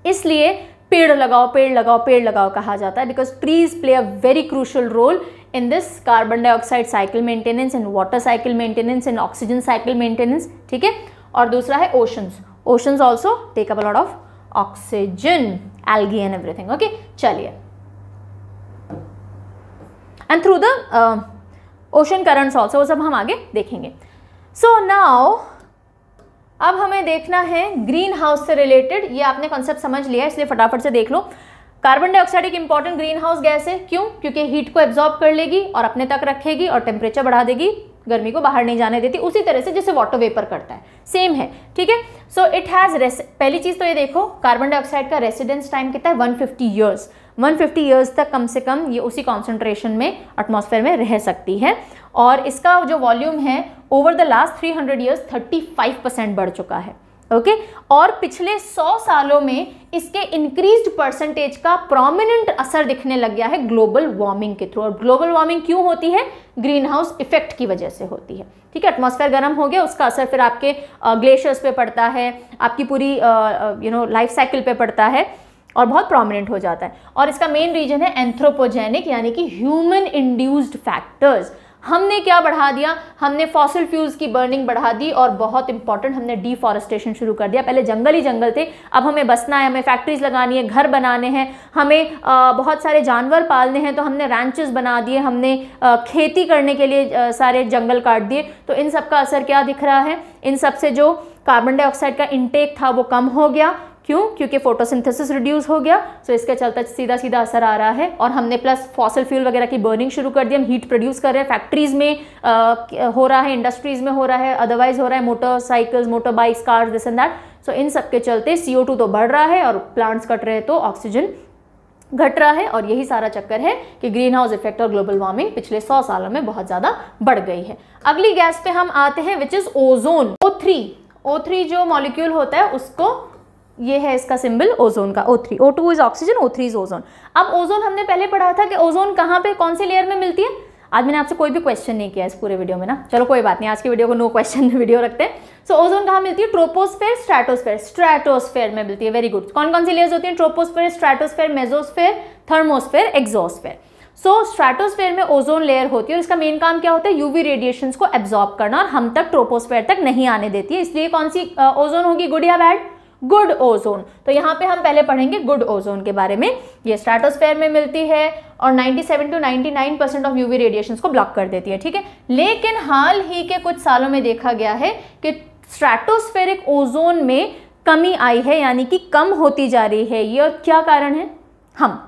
इसलिए पेड़ लगाओ, पेड़ लगाओ, पेड़ लगाओ कहा जाता है, because trees play a very crucial role in this carbon dioxide cycle maintenance and water cycle maintenance and oxygen cycle maintenance, ठीक है। और दूसरा है oceans also take up a lot of oxygen, algae and everything, okay। चलिए, and through the ocean currents also, वो सब हम आगे देखेंगे। So now अब हमें देखना है ग्रीन हाउस से रिलेटेड, ये आपने कॉन्सेप्ट समझ लिया है इसलिए फटाफट से देख लो। कार्बन डाइऑक्साइड एक इंपॉर्टेंट ग्रीन हाउस गैस है, क्यों? क्योंकि हीट को एब्जॉर्ब कर लेगी और अपने तक रखेगी और टेम्परेचर बढ़ा देगी, गर्मी को बाहर नहीं जाने देती, उसी तरह से जैसे वाटर वेपर करता है, सेम है, ठीक है। सो इट हैज, पहली चीज तो ये देखो कार्बन डाइऑक्साइड का रेसिडेंस टाइम कितना है, 150 ईयर्स। 150 ईयर्स तक कम से कम ये उसी कॉन्सेंट्रेशन में एटमॉस्फेयर में रह सकती है, और इसका जो वॉल्यूम है ओवर द लास्ट 300 ईयर्स 35% बढ़ चुका है, ओके। और पिछले 100 सालों में इसके इंक्रीज्ड परसेंटेज का प्रोमिनेंट असर दिखने लग गया है ग्लोबल वार्मिंग के थ्रू। और ग्लोबल वार्मिंग क्यों होती है? ग्रीन हाउस इफेक्ट की वजह से होती है, ठीक है। एटमॉस्फेयर गर्म हो गया, उसका असर फिर आपके ग्लेशियर्स पे पड़ता है, आपकी पूरी लाइफ साइकिल पे पड़ता है और बहुत प्रोमिनेंट हो जाता है। और इसका मेन रीजन है एंथ्रोपोजेनिक, यानी कि ह्यूमन इंड्यूस्ड फैक्टर्स। हमने क्या बढ़ा दिया? हमने फॉसिल फ्यूल्स की बर्निंग बढ़ा दी, और बहुत इंपॉर्टेंट, हमने डिफॉरेस्टेशन शुरू कर दिया। पहले जंगल ही जंगल थे, अब हमें बसना है, हमें फैक्ट्रीज लगानी है, घर बनाने हैं, हमें बहुत सारे जानवर पालने हैं, तो हमने रैंचेस बना दिए, हमने खेती करने के लिए सारे जंगल काट दिए। तो इन सब का असर क्या दिख रहा है? इन सब से जो कार्बन डाइऑक्साइड का इंटेक था वो कम हो गया। क्यों? क्योंकि फोटोसिंथेसिस रिड्यूस हो गया, सो इसके चलते सीधा सीधा असर आ रहा है। और हमने प्लस फॉसिल फ्यूल वगैरह की बर्निंग शुरू कर दी, हम हीट प्रोड्यूस कर रहे हैं, फैक्ट्रीज में हो रहा है, इंडस्ट्रीज में हो रहा है, अदरवाइज हो रहा है motorcycles, motor bikes, cars, this and that. So इन सब के चलते CO2 तो बढ़ रहा है और प्लांट्स कट रहे हैं तो ऑक्सीजन घट रहा है, और यही सारा चक्कर है कि ग्रीन हाउस इफेक्ट और ग्लोबल वार्मिंग पिछले 100 सालों में बहुत ज़्यादा बढ़ गई है। अगली गैस पे हम आते हैं विच इज़ ओजोन। O3 जो मॉलिक्यूल होता है उसको, ये है इसका सिंबल ओजोन का, O3। O2 is oxygen, O3 is ozone. अब ओजोन हमने पहले पढ़ा था कि ओजोन कहाँ पे, कौन सी लेयर में मिलती है। आज मैंने आपसे कोई भी क्वेश्चन नहीं किया इस पूरे वीडियो में ना, चलो कोई बात नहीं, आज की वीडियो को नो क्वेश्चन वीडियो रखते हैं। सो ओजोन कहाँ मिलती है? Troposphere, stratosphere. स्ट्रेटोस्फेयर में मिलती है, वेरी गुड। कौन कौन सी लेयर्स होती हैं? Troposphere, stratosphere, mesosphere, thermosphere, exosphere. So stratosphere में ओजोन लेयर होती है, और इसका मेन काम क्या होता है? यूवी रेडिएशंस को एब्जॉर्ब करना, और हम तक ट्रोपोस्फेयर तक नहीं आने देती है। इसलिए कौन सी ओजोन होगी? गुड या बैड? Good ozone. तो यहाँ पे हम पहले पढ़ेंगे गुड ओजोन के बारे में। ये स्ट्रेटोस्फेयर में मिलती है और 97 to 99% ऑफ यूवी रेडिएशंस को ब्लॉक कर देती है, ठीक है। लेकिन हाल ही के कुछ सालों में देखा गया है कि स्ट्रेटोस्फेरिक ओजोन में कमी आई है, यानी कि कम होती जा रही है। ये क्या कारण है? हम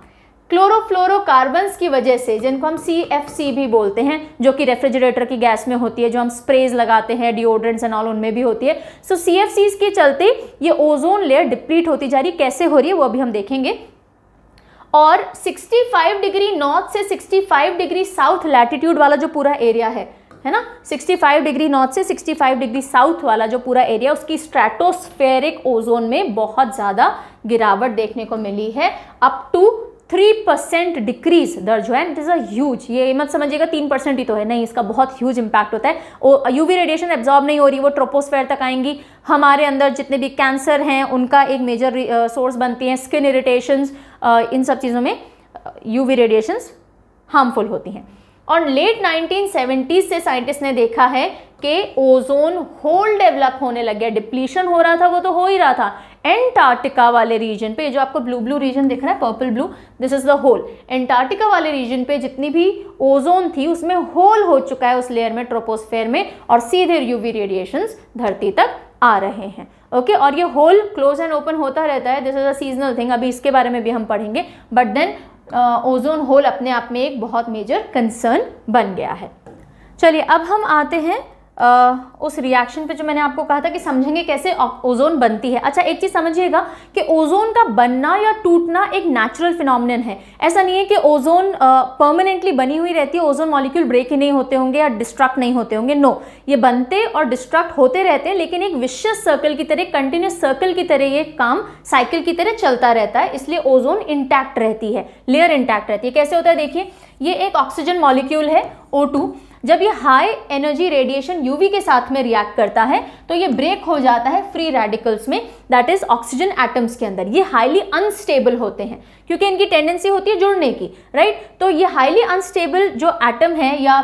क्लोरोफ्लोरोकार्बन्स की वजह से, जिनको हम CFC भी बोलते हैं, जो कि रेफ्रिजरेटर की गैस में होती है, जो हम स्प्रेज लगाते हैं, डिओड्रेंट्स एंड ऑल, उनमें भी होती है। सो CFCs के चलते ये ओजोन लेयर डिप्लीट होती जा रही है। कैसे हो रही है वो अभी हम देखेंगे। और 65 डिग्री नॉर्थ से 65 डिग्री साउथ लैटिट्यूड वाला जो पूरा एरिया है ना, 65 डिग्री नॉर्थ से 65 डिग्री साउथ वाला जो पूरा एरिया, उसकी स्ट्रेटोस्फेरिक ओजोन में बहुत ज़्यादा गिरावट देखने को मिली है। अप टू 3% डिक्रीज दर्ज हुआ है। इट इज़ अ ह्यूज, ये मत समझिएगा 3% ही तो है, नहीं, इसका बहुत ह्यूज इंपैक्ट होता है। यूवी रेडिएशन एब्जॉर्ब नहीं हो रही, वो ट्रोपोस्फेयर तक आएंगी। हमारे अंदर जितने भी कैंसर हैं उनका एक मेजर सोर्स बनती हैं, स्किन इरिटेशंस, इन सब चीज़ों में यूवी रेडिएशंस हार्मफुल होती हैं। और लेट 1970s से साइंटिस्ट ने देखा है कि ओजोन होल डेवलप होने लग गया। डिप्लीशन हो रहा था, वो तो हो ही रहा था। एंटार्क्टिका वाले रीजन पे, जो आपको ब्लू ब्लू रीजन दिख रहा है, purple blue, this is the hole. Antarctica वाले रीजन पे जितनी भी ओजोन थी उसमें होल हो चुका है, उस लेयर में, ट्रोपोस्फेयर में, और सीधे यूवी रेडिएशंस धरती तक आ रहे हैं, ओके। और ये होल क्लोज एंड ओपन होता रहता है, this is a seasonal thing, अभी इसके बारे में भी हम पढ़ेंगे। बट देन ओजोन होल अपने आप में एक बहुत मेजर कंसर्न बन गया है। चलिए अब हम आते हैं उस रिएक्शन पे जो मैंने आपको कहा था कि समझेंगे कैसे ओजोन बनती है। अच्छा, एक चीज समझिएगा कि ओजोन का बनना या टूटना एक नेचुरल फिनोमिनन है। ऐसा नहीं है कि ओजोन परमानेंटली बनी हुई रहती है, ओजोन मॉलिक्यूल ब्रेक ही नहीं होते होंगे या डिस्ट्रक्ट नहीं होते होंगे। नो, ये बनते और डिस्ट्रक्ट होते रहते हैं, लेकिन एक विशियस सर्कल की तरह, कंटिन्यूस सर्कल की तरह ये काम साइकिल की तरह चलता रहता है। इसलिए ओजोन इंटैक्ट रहती है, लेयर इंटैक्ट रहती है। कैसे होता है देखिए, ये एक ऑक्सीजन मॉलिक्यूल है O2। जब ये हाई एनर्जी रेडिएशन यूवी के साथ में रिएक्ट करता है तो ये ब्रेक हो जाता है फ्री रेडिकल्स में, दैट इज ऑक्सीजन एटम्स के अंदर। ये हाईली अनस्टेबल होते हैं क्योंकि इनकी टेंडेंसी होती है जुड़ने की, राइट। तो ये हाईली अनस्टेबल जो एटम है या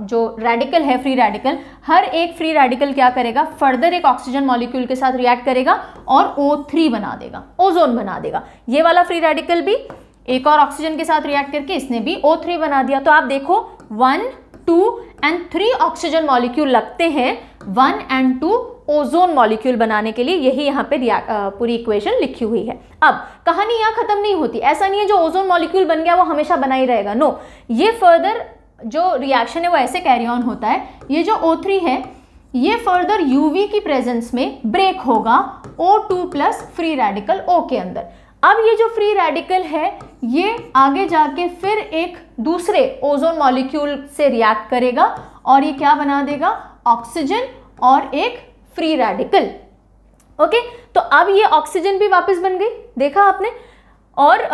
जो रेडिकल है, फ्री रेडिकल, हर एक फ्री रेडिकल क्या करेगा, फर्दर एक ऑक्सीजन मॉलिक्यूल के साथ रिएक्ट करेगा और O3 बना देगा, ओजोन बना देगा। ये वाला फ्री रेडिकल भी एक और ऑक्सीजन के साथ रिएक्ट करके इसने भी O3 बना दिया। तो आप देखो 1, 2 and 3 ऑक्सीजन मॉलिक्यूल लगते हैं 1 and 2 ओजोन मॉलिक्यूल बनाने के लिए। यही यहाँ पे पूरी इक्वेशन लिखी हुई है। अब कहानी यहाँ खत्म नहीं होती, ऐसा नहीं है जो ओजोन मॉलिक्यूल बन गया वो हमेशा बना ही रहेगा, नो, ये फर्दर जो रिएक्शन है वो ऐसे कैरी ऑन होता है। ये जो O3 है ये फर्दर UV की प्रेजेंस में ब्रेक होगा O2 plus free radical O के अंदर। अब ये जो फ्री रेडिकल है ये आगे जाके फिर एक दूसरे ओजोन मॉलिक्यूल से रिएक्ट करेगा और ये क्या बना देगा, ऑक्सीजन और एक फ्री रेडिकल। ओके, तो अब ये ऑक्सीजन भी वापस बन गई, देखा आपने, और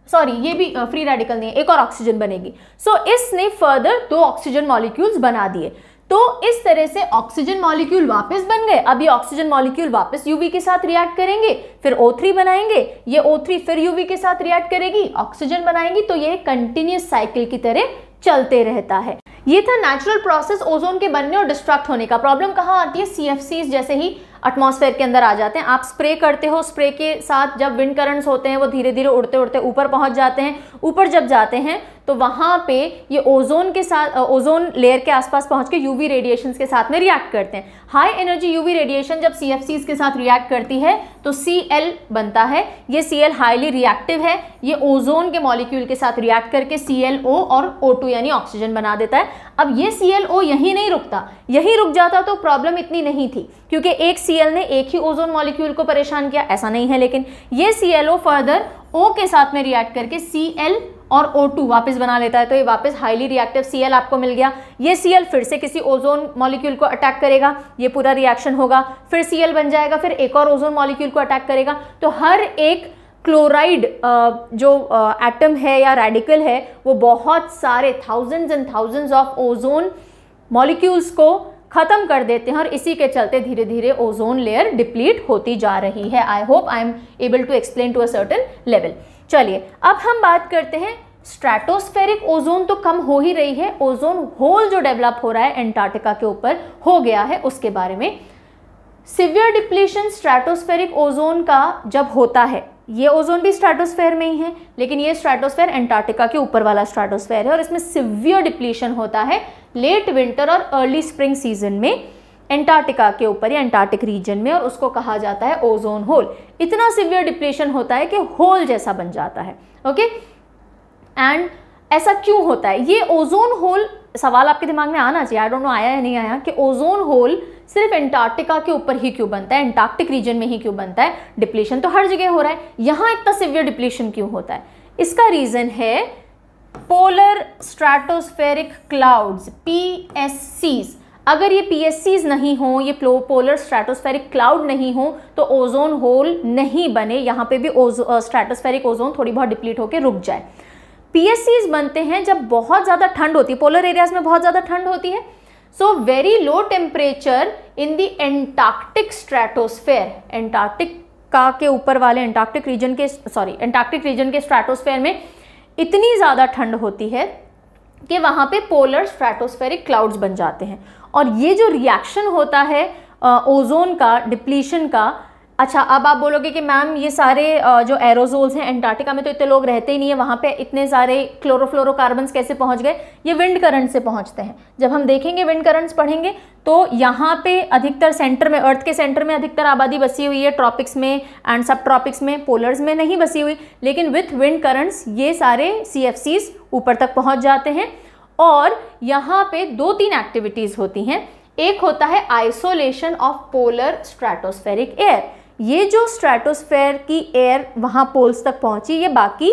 सॉरी ये भी फ्री रेडिकल नहीं है, एक और ऑक्सीजन बनेगी। सो इसने फर्दर 2 ऑक्सीजन मॉलिक्यूल्स बना दिए। तो इस तरह से ऑक्सीजन मॉलिक्यूल वापस बन गए। अब ये ऑक्सीजन मॉलिक्यूल वापस UV के साथ रिएक्ट करेंगे, फिर O3 बनाएंगे, ये O3 फिर UV के साथ रिएक्ट करेगी, ऑक्सीजन बनाएंगी, तो ये कंटिन्यूस साइकिल की तरह चलते रहता है। ये था नेचुरल प्रोसेस ओजोन के बनने और डिस्ट्रक्ट होने का। प्रॉब्लम कहाँ आती है, CFCs जैसे ही एटमॉस्फेयर के अंदर आ जाते हैं। आप स्प्रे करते हो, स्प्रे के साथ जब विंड करंट्स होते हैं वो धीरे धीरे उड़ते उड़ते ऊपर पहुंच जाते हैं। ऊपर जब जाते हैं तो वहां पे ये ओजोन के साथ, ओजोन लेयर के आसपास पहुंच के UV रेडिएशंस के साथ में रिएक्ट करते हैं। हाई एनर्जी UV रेडिएशन जब CFCs के साथ रिएक्ट करती है तो Cl बनता है। ये Cl हाईली रिएक्टिव है, ये ओजोन के मॉलिक्यूल के साथ रिएक्ट करके ClO और O2 यानी ऑक्सीजन बना देता है। अब ये ClO यहीं नहीं रुकता, यहीं रुक जाता तो प्रॉब्लम इतनी नहीं थी, क्योंकि एक Cl ने एक ही ओजोन मॉलिक्यूल को परेशान किया, ऐसा नहीं है। लेकिन ये ClO फर्दर O के साथ में रिएक्ट करके Cl और O2 वापस बना लेता है, तो ये वापस हाईली रिएक्टिव Cl आपको मिल गया। ये Cl फिर से किसी ओजोन मॉलिक्यूल को अटैक करेगा, ये पूरा रिएक्शन होगा, फिर Cl बन जाएगा, फिर एक और ओजोन मॉलिक्यूल को अटैक करेगा। तो हर एक क्लोराइड जो एटम है या रेडिकल है वो बहुत सारे thousands and thousands of ozone molecules को खत्म कर देते हैं और इसी के चलते धीरे धीरे ओजोन लेयर डिप्लीट होती जा रही है। I hope I am able to explain to a certain level. चलिए अब हम बात करते हैं, स्ट्रेटोस्फेरिक ओजोन तो कम हो ही रही है, ओजोन होल जो डेवलप हो रहा है एंटार्क्टिका के ऊपर हो गया है उसके बारे में। सिवियर डिप्लीशन स्ट्रेटोस्फेरिक ओजोन का जब होता है, ये ओजोन भी स्ट्रेटोस्फेयर में ही है, लेकिन ये स्ट्रेटोस्फेयर एंटार्क्टिका के ऊपर वाला स्ट्रेटोस्फेयर है और इसमें सिवियर डिप्लीशन होता है लेट विंटर और अर्ली स्प्रिंग सीजन में एंटार्क्टिका के ऊपर या एंटार्क्टिक रीजन में, और उसको कहा जाता है ओजोन होल। इतना सिवियर डिप्लीशन होता है कि होल जैसा बन जाता है। ओके, एंड ऐसा क्यों होता है? ये ओजोन होल, सवाल आपके दिमाग में आना चाहिए, आई डोंट नो आया या नहीं आया, कि ओजोन होल सिर्फ एंटार्क्टिका के ऊपर ही क्यों बनता है, एंटार्क्टिक रीजन में ही क्यों बनता है? डिप्लीशन तो हर जगह हो रहा है, यहाँ इतना सिवियर डिप्लीशन क्यों होता है? इसका रीजन है पोलर स्ट्रेटोस्फेरिक क्लाउड्स, PSCs। अगर ये PSCs नहीं हो, ये पोलर स्ट्रेटोस्फेरिक क्लाउड नहीं हो तो ओजोन होल नहीं बने, यहाँ पे भी स्ट्रेटोस्फेरिक ओजोन थोड़ी बहुत डिप्लीट होकर रुक जाए। PSCs बनते हैं जब बहुत ज़्यादा ठंड होती है, पोलर एरियाज में बहुत ज़्यादा ठंड होती है। So very low temperature in the Antarctic stratosphere, Antarctica के ऊपर वाले एंटार्क्टिक रीजन के स्ट्रेटोस्फेयर में इतनी ज़्यादा ठंड होती है कि वहाँ पे पोलर स्ट्रेटोस्फेरिक क्लाउड्स बन जाते हैं। और ये जो रिएक्शन होता है ओजोन का, डिप्लीशन का, अच्छा अब आप बोलोगे कि मैम ये सारे जो एरोजोल्स हैं, एंटार्क्टिका में तो इतने लोग रहते ही नहीं है, वहाँ पे इतने सारे क्लोरोफ्लोरोकार्बन्स कैसे पहुँच गए? ये विंड करंट से पहुँचते हैं। जब हम देखेंगे विंड करंट्स पढ़ेंगे तो यहाँ पे अधिकतर सेंटर में, अर्थ के सेंटर में अधिकतर आबादी बसी हुई है, ट्रॉपिक्स में एंड सब ट्रॉपिक्स में, पोलर्स में नहीं बसी हुई, लेकिन विथ विंड करंट्स ये सारे CFCs ऊपर तक पहुँच जाते हैं। और यहाँ पे 2-3 एक्टिविटीज़ होती हैं। एक होता है isolation of polar stratospheric air, ये जो स्ट्रेटोस्फेयर की एयर वहाँ पोल्स तक पहुँची, ये बाकी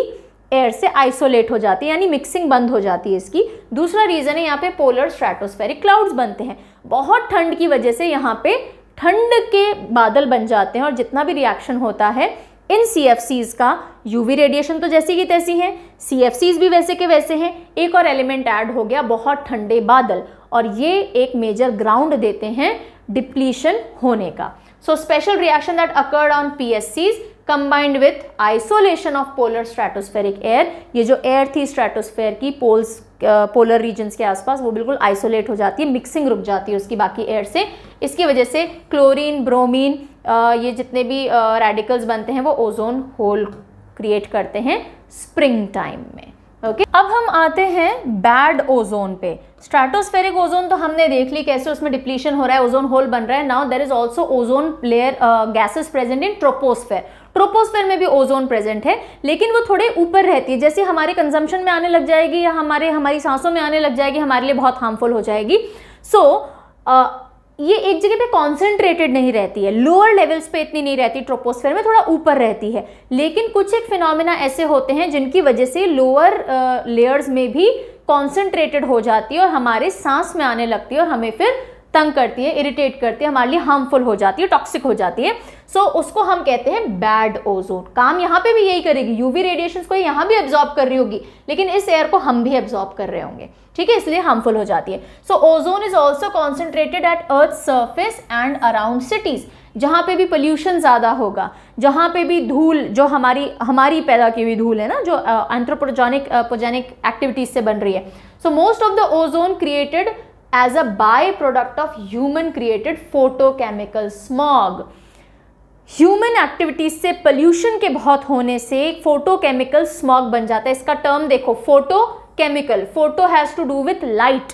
एयर से आइसोलेट हो जाती है, यानी मिक्सिंग बंद हो जाती है इसकी। दूसरा रीज़न है यहाँ पे पोलर स्ट्रेटोस्फेरिक क्लाउड्स बनते हैं। बहुत ठंड की वजह से यहाँ पे ठंड के बादल बन जाते हैं और जितना भी रिएक्शन होता है इन CFCs का, UV रेडिएशन तो जैसी की तैसी है, CFCs भी वैसे के वैसे हैं, एक और एलिमेंट ऐड हो गया, बहुत ठंडे बादल, और ये एक मेजर ग्राउंड देते हैं डिप्लीशन होने का। So special reaction that occurred on PSCs combined with isolation of polar stratospheric air, ये जो एयर थी स्ट्रेटोस्फेयर की पोलर रीजन्स के आसपास, वो बिल्कुल आइसोलेट हो जाती है, मिक्सिंग रुक जाती है उसकी बाकी एयर से। इसकी वजह से क्लोरीन, ब्रोमीन, ये जितने भी रेडिकल्स बनते हैं वो ओजोन होल क्रिएट करते हैं स्प्रिंग टाइम में। ओके अब हम आते हैं बैड ओजोन पे। स्ट्रेटोस्फेरिक ओजोन तो हमने देख ली कैसे उसमें डिप्लीशन हो रहा है, ओजोन होल बन रहा है। Now there is also ozone layer gases present in troposphere. Troposphere में भी ओजोन प्रेजेंट है, लेकिन वो थोड़े ऊपर रहती है। जैसे हमारे कंजम्पशन में आने लग जाएगी या हमारी सांसों में आने लग जाएगी, हमारे लिए बहुत हार्मफुल हो जाएगी। ये एक जगह पे कॉन्सेंट्रेटेड नहीं रहती है, लोअर लेवल्स पे इतनी नहीं रहती, ट्रोपोस्फेयर में थोड़ा ऊपर रहती है। लेकिन कुछ एक फिनोमेना ऐसे होते हैं जिनकी वजह से लोअर लेयर्स में भी कॉन्सेंट्रेटेड हो जाती है और हमारे सांस में आने लगती है और हमें फिर तंग करती है, इरिटेट करती है, हमारे लिए हार्मफुल हो जाती है, टॉक्सिक हो जाती है। सो उसको हम कहते हैं बैड ओजोन। काम यहाँ पे भी यही करेगी, यूवी रेडिएशंस को यहाँ भी एब्जॉर्ब कर रही होगी, लेकिन इस एयर को हम भी एब्जॉर्ब कर रहे होंगे, ठीक है, इसलिए हार्मफुल हो जाती है। So ozone is also concentrated at earth surface and around cities. जहाँ पे भी पोल्यूशन ज़्यादा होगा, जहाँ पे भी धूल जो हमारी पैदा की हुई धूल है ना, जो एंथ्रोपोजेनिक एक्टिविटीज से बन रही है। So most of the ozone created as a byproduct of human created photochemical smog। Human activities से पोल्यूशन के बहुत होने से फोटोकेमिकल स्मॉग बन जाता है। इसका टर्म देखो, photochemical, photo has to do with light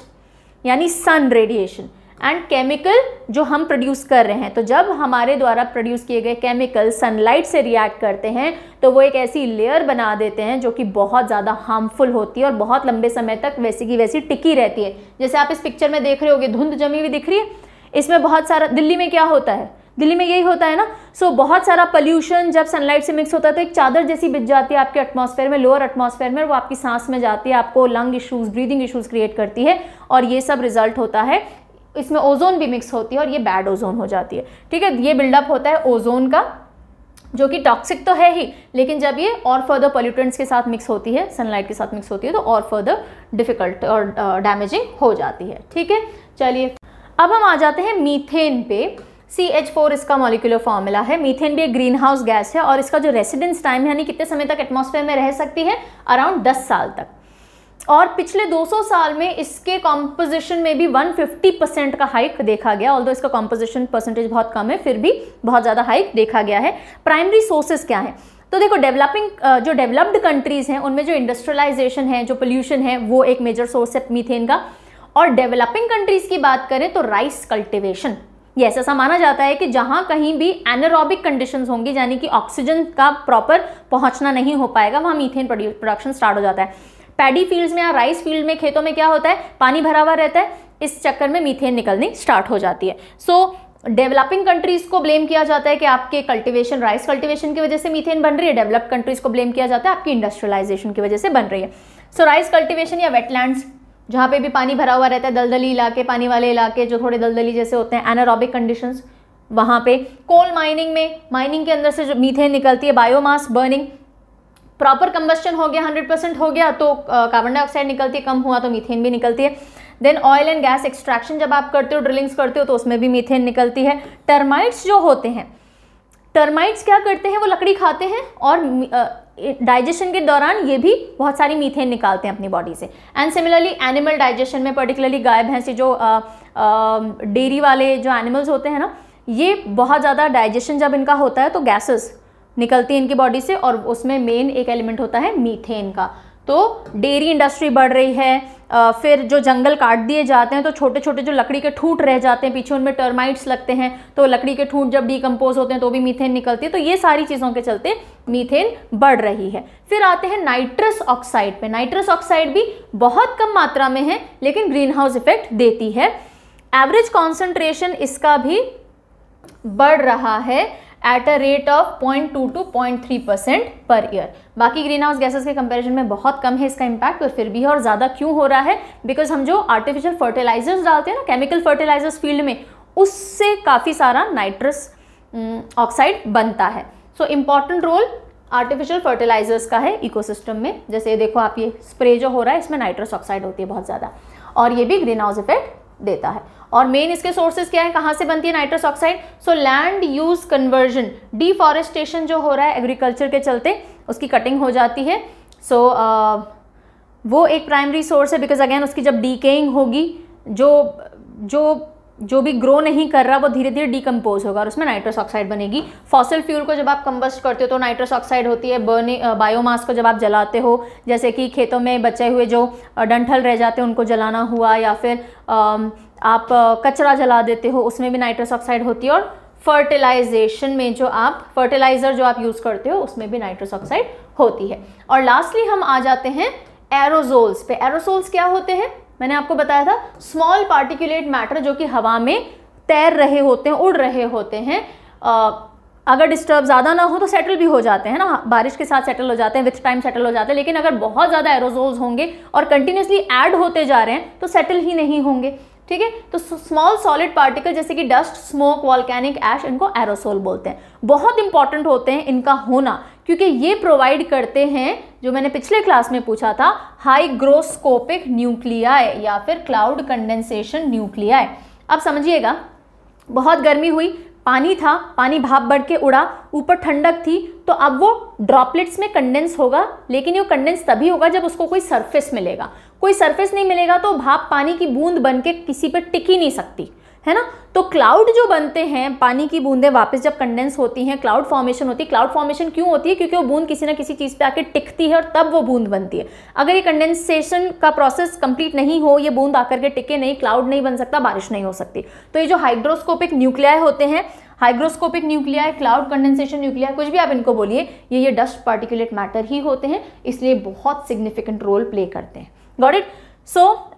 यानी सन रेडिएशन, एंड केमिकल जो हम प्रोड्यूस कर रहे हैं। तो जब हमारे द्वारा प्रोड्यूस किए गए केमिकल सनलाइट से रिएक्ट करते हैं तो वो एक ऐसी लेयर बना देते हैं जो कि बहुत ज़्यादा हार्मफुल होती है और बहुत लंबे समय तक वैसी की वैसी टिकी रहती है। जैसे आप इस पिक्चर में देख रहे होगे, धुंध जमी हुई दिख रही है, इसमें बहुत सारा, दिल्ली में क्या होता है, दिल्ली में यही होता है ना। सो बहुत सारा पोल्यूशन जब सनलाइट से मिक्स होता है तो एक चादर जैसी बिछ जाती है आपके एटमॉस्फेयर में, लोअर एटमॉस्फेयर में, वो आपकी सांस में जाती है, आपको lung issues, breathing issues create करती है और ये सब रिजल्ट होता है। इसमें ओजोन भी मिक्स होती है और ये बैड ओजोन हो जाती है, ठीक है। ये बिल्डअप होता है ओजोन का, जो कि टॉक्सिक तो है ही, लेकिन जब ये और फर्दर पोल्यूटेंट्स के साथ मिक्स होती है, सनलाइट के साथ मिक्स होती है, तो और फर्दर डिफिकल्ट और डैमेजिंग हो जाती है, ठीक है। चलिए अब हम आ जाते हैं मीथेन पे। CH4 इसका मॉलिक्यूलर फॉर्मूला है। मीथेन भी एक ग्रीन हाउस गैस है और इसका जो रेसिडेंस टाइम है, यानी कितने समय तक एटमॉस्फेयर में रह सकती है, अराउंड 10 साल तक। और पिछले 200 साल में इसके कॉम्पोजिशन में भी 150% का हाइक देखा गया। ऑल्दो इसका कॉम्पोजिशन परसेंटेज बहुत कम है, फिर भी बहुत ज़्यादा हाइक देखा गया है। प्राइमरी सोर्सेज क्या है, तो देखो जो डेवलप्ड कंट्रीज़ हैं उनमें जो इंडस्ट्रियलाइजेशन है, जो पोल्यूशन है, वो एक मेजर सोर्स है मीथेन का। और डेवलपिंग कंट्रीज़ की बात करें तो राइस कल्टिवेशन, ये ऐसा माना जाता है कि जहाँ कहीं भी एनारोबिक कंडीशंस होंगी, यानी कि ऑक्सीजन का प्रॉपर पहुँचना नहीं हो पाएगा, वहाँ मीथेन प्रोडक्शन स्टार्ट हो जाता है। पैडी फील्ड्स में या राइस फील्ड में, खेतों में क्या होता है, पानी भरा हुआ रहता है, इस चक्कर में मीथेन निकलनी स्टार्ट हो जाती है। सो डेवलपिंग कंट्रीज को ब्लेम किया जाता है कि आपके कल्टीवेशन, राइस कल्टीवेशन की वजह से मीथेन बन रही है। डेवलप्ड कंट्रीज को ब्लेम किया जाता है आपकी इंडस्ट्रियलाइजेशन की वजह से बन रही है। सो राइस कल्टीवेशन या वेटलैंड्स, जहाँ पे भी पानी भरा हुआ रहता है, दलदली इलाके, पानी वाले इलाके जो थोड़े दलदली जैसे होते हैं, एनारोबिक कंडीशंस, वहाँ पे। कोल माइनिंग में, माइनिंग के अंदर से जो मीथेन निकलती है, बायोमास बर्निंग, प्रॉपर कंबस्शन हो गया, 100% हो गया तो कार्बन डाइऑक्साइड निकलती है, कम हुआ तो मीथेन भी निकलती है। Then oil and gas extraction जब आप करते हो, ड्रिलिंग्स करते हो, तो उसमें भी मीथेन निकलती है। टर्माइट्स जो होते हैं, टर्माइट्स क्या करते हैं, वो लकड़ी खाते हैं और डाइजेशन के दौरान ये भी बहुत सारी मीथेन निकालते हैं अपनी बॉडी से। एंड सिमिलरली एनिमल डाइजेशन में, पर्टिकुलरली गाय भैंसी, जो डेयरी वाले जो एनिमल्स होते हैं ना, ये बहुत ज़्यादा डाइजेशन जब इनका होता है तो गैसेस निकलती है इनकी बॉडी से, और उसमें मेन एक एलिमेंट होता है मीथेन का। तो डेयरी इंडस्ट्री बढ़ रही है, फिर जो जंगल काट दिए जाते हैं तो छोटे छोटे जो लकड़ी के ठूंठ रह जाते हैं पीछे, उनमें टर्माइट्स लगते हैं, तो लकड़ी के ठूंठ जब डिकम्पोज होते हैं तो भी मीथेन निकलती है। तो ये सारी चीज़ों के चलते मीथेन बढ़ रही है। फिर आते हैं नाइट्रस ऑक्साइड पे। नाइट्रस ऑक्साइड भी बहुत कम मात्रा में है लेकिन ग्रीन हाउस इफेक्ट देती है। एवरेज कॉन्सेंट्रेशन इसका भी बढ़ रहा है at a rate of 0.2 to 0.3% per year. बाकी ग्रीन हाउस गैसेस के कंपैरिजन में बहुत कम है इसका इम्पैक्ट, और फिर भी है। और ज़्यादा क्यों हो रहा है, बिकॉज हम जो आर्टिफिशियल फर्टिलाइजर्स डालते हैं ना केमिकल फर्टिलाइजर्स फील्ड में, उससे काफ़ी सारा नाइट्रस ऑक्साइड बनता है। So important role artificial fertilizers का है इकोसिस्टम में। जैसे देखो आप, ये स्प्रे जो हो रहा है इसमें नाइट्रस ऑक्साइड होती है बहुत ज़्यादा, और ये भी ग्रीन हाउस इफेक्ट देता है। और मेन इसके सोर्सेज क्या है, कहाँ से बनती है nitrous oxide? So land use conversion, deforestation जो हो रहा है एग्रीकल्चर के चलते, उसकी कटिंग हो जाती है। सो वो एक प्राइमरी सोर्स है, बिकॉज अगेन उसकी जब डीकेइंग होगी, जो जो भी ग्रो नहीं कर रहा वो धीरे धीरे डिकम्पोज होगा और उसमें नाइट्रस ऑक्साइड बनेगी। फॉसिल फ्यूल को जब आप कंबस्ट करते हो तो नाइट्रस ऑक्साइड होती है। बर्निंग बायोमास को जब आप जलाते हो, जैसे कि खेतों में बचे हुए जो डंठल रह जाते हैं उनको जलाना हुआ, या फिर आप कचरा जला देते हो, उसमें भी नाइट्रस ऑक्साइड होती है। और फर्टिलाइजेशन में जो आप फर्टिलाइजर जो आप यूज़ करते हो उसमें भी नाइट्रस ऑक्साइड होती है। और लास्टली हम आ जाते हैं एरोसोल्स पे। एरोसोल्स क्या होते हैं? मैंने आपको बताया था, स्मॉल पार्टिकुलेट मैटर जो कि हवा में तैर रहे होते हैं, उड़ रहे होते हैं। अगर डिस्टर्ब ज़्यादा ना हो तो सेटल भी हो जाते हैं ना, बारिश के साथ सेटल हो जाते हैं, विथ टाइम सेटल हो जाते हैं। लेकिन अगर बहुत ज़्यादा एरोसोल्स होंगे और कंटिन्यूसली ऐड होते जा रहे हैं तो सेटल ही नहीं होंगे। ठीक है, तो स्मॉल सॉलिड पार्टिकल जैसे कि डस्ट, स्मोक, वॉल्केनिक ऐश, इनको एरोसोल बोलते हैं। बहुत इंपॉर्टेंट होते हैं इनका होना, क्योंकि ये प्रोवाइड करते हैं, जो मैंने पिछले क्लास में पूछा था, हाइग्रोस्कोपिक न्यूक्लियाई या फिर क्लाउड कंडेंसेशन न्यूक्लियाई। अब समझिएगा, बहुत गर्मी हुई, पानी था, पानी भाप बढ़ के उड़ा, ऊपर ठंडक थी, तो अब वो ड्रॉपलेट्स में कंडेंस होगा। लेकिन ये कंडेंस तभी होगा जब उसको कोई सरफेस मिलेगा। कोई सरफेस नहीं मिलेगा तो भाप पानी की बूंद बन के किसी पे टिक ही नहीं सकती, है ना। तो क्लाउड जो बनते हैं, पानी की बूंदें वापस जब कंडेंस होती हैं, क्लाउड फॉर्मेशन होती है। क्लाउड फॉर्मेशन क्यों होती है? क्योंकि वो बूंद किसी ना किसी चीज़ पे आके टिकती है और तब वो बूंद बनती है। अगर ये कंडेंसेशन का प्रोसेस कंप्लीट नहीं हो, ये बूंद आकर के टिके नहीं, क्लाउड नहीं बन सकता, बारिश नहीं हो सकती। तो ये जो हाइग्रोस्कोपिक न्यूक्लियाई होते हैं, hygroscopic nuclei, cloud condensation nuclei, कुछ भी आप इनको बोलिए, ये डस्ट पार्टिकुलेट मैटर ही होते हैं, इसलिए बहुत सिग्निफिकेंट रोल प्ले करते हैं। Got it? So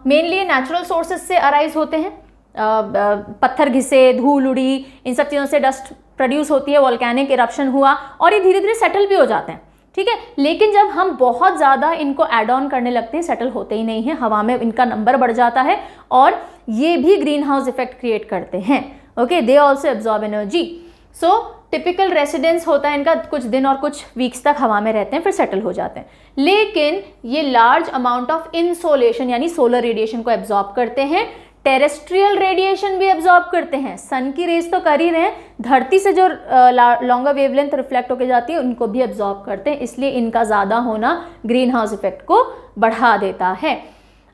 mainly natural sources से अराइज होते हैं। पत्थर घिसे, धूल उड़ी, इन सब चीज़ों से डस्ट प्रोड्यूस होती है, वॉल्केनिक इरप्शन हुआ और ये धीरे धीरे सेटल भी हो जाते हैं। ठीक है, लेकिन जब हम बहुत ज़्यादा इनको ऐड ऑन करने लगते हैं, सेटल होते ही नहीं है, हवा में इनका नंबर बढ़ जाता है और ये भी ग्रीन हाउस इफेक्ट क्रिएट करते हैं। Okay, they also absorb energy. So typical residence होता है इनका, कुछ दिन और कुछ वीक्स तक हवा में रहते हैं, फिर सेटल हो जाते हैं। लेकिन ये लार्ज अमाउंट ऑफ इनसोलेशन यानी सोलर रेडिएशन को एब्जॉर्ब करते हैं, टेरेस्ट्रियल रेडिएशन भी एब्जॉर्ब करते हैं। सन की रेज तो कर ही रहे हैं, धरती से जो लॉन्गर वेवलेंथ रिफ्लेक्ट होकर जाती है उनको भी एब्जॉर्ब करते हैं, इसलिए इनका ज़्यादा होना ग्रीन हाउस इफेक्ट को बढ़ा देता है।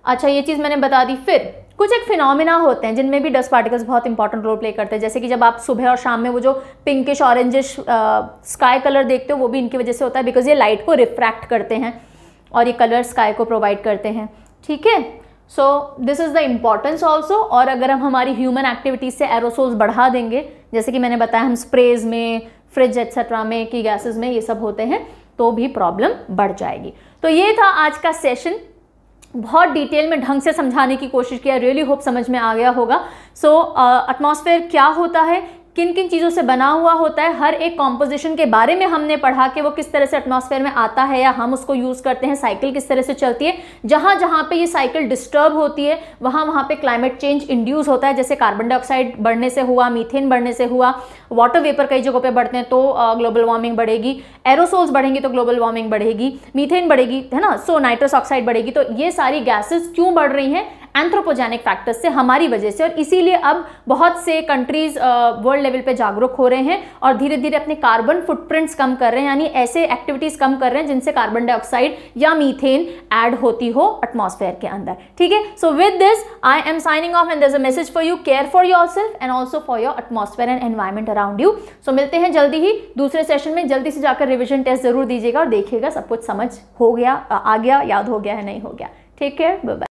अच्छा, ये चीज़ मैंने बता दी। फिर कुछ एक फिनोमिना होते हैं जिनमें भी डस्ट पार्टिकल्स बहुत इंपॉर्टेंट रोल प्ले करते हैं, जैसे कि जब आप सुबह और शाम में वो जो पिंकिश ऑरेंजिश स्काई कलर देखते हो, वो भी इनकी वजह से होता है, बिकॉज ये लाइट को रिफ्रैक्ट करते हैं और ये कलर स्काई को प्रोवाइड करते हैं। ठीक है, so this is the importance also. और अगर हम हमारी ह्यूमन एक्टिविटीज़ से एरोसोल्स बढ़ा देंगे, जैसे कि मैंने बताया, हम स्प्रेज में, फ्रिज एक्सेट्रा में की गैसेज में ये सब होते हैं, तो भी प्रॉब्लम बढ़ जाएगी। तो ये था आज का सेशन, बहुत डिटेल में ढंग से समझाने की कोशिश किया, रियली होप समझ में आ गया होगा। सो एटमॉस्फेयर क्या होता है, किन किन चीज़ों से बना हुआ होता है, हर एक कॉम्पोजिशन के बारे में हमने पढ़ा कि वो किस तरह से एटमॉस्फेयर में आता है या हम उसको यूज़ करते हैं, साइकिल किस तरह से चलती है। जहाँ जहाँ पे ये साइकिल डिस्टर्ब होती है वहाँ वहाँ पे क्लाइमेट चेंज इंड्यूस होता है, जैसे कार्बन डाइऑक्साइड बढ़ने से हुआ, मीथेन बढ़ने से हुआ, वाटर वेपर कई जगहों पे बढ़ते हैं तो ग्लोबल वार्मिंग बढ़ेगी, एरोसोल्स बढ़ेंगी तो ग्लोबल वार्मिंग बढ़ेगी, मीथेन बढ़ेगी, है ना, सो नाइट्रस ऑक्साइड बढ़ेगी। तो ये सारी गैसेस क्यों बढ़ रही हैं? एंथ्रोपोजेनिक फैक्टर्स से, हमारी वजह से। और इसीलिए अब बहुत से कंट्रीज वर्ल्ड लेवल पे जागरूक हो रहे हैं और धीरे धीरे अपने कार्बन फुटप्रिंट्स कम कर रहे हैं, यानी ऐसे एक्टिविटीज कम कर रहे हैं जिनसे कार्बन डाइऑक्साइड या मीथेन ऐड होती हो एटमॉस्फेयर के अंदर। ठीक है, so with this I am signing off and there is a message for you, care for yourself and also for your atmosphere and environment around you. So मिलते हैं जल्दी ही दूसरे सेशन में। जल्दी से जाकर रिविजन टेस्ट जरूर दीजिएगा और देखिएगा सब कुछ समझ हो गया, आ गया, याद हो गया है, नहीं हो गया। Take care, bye bye.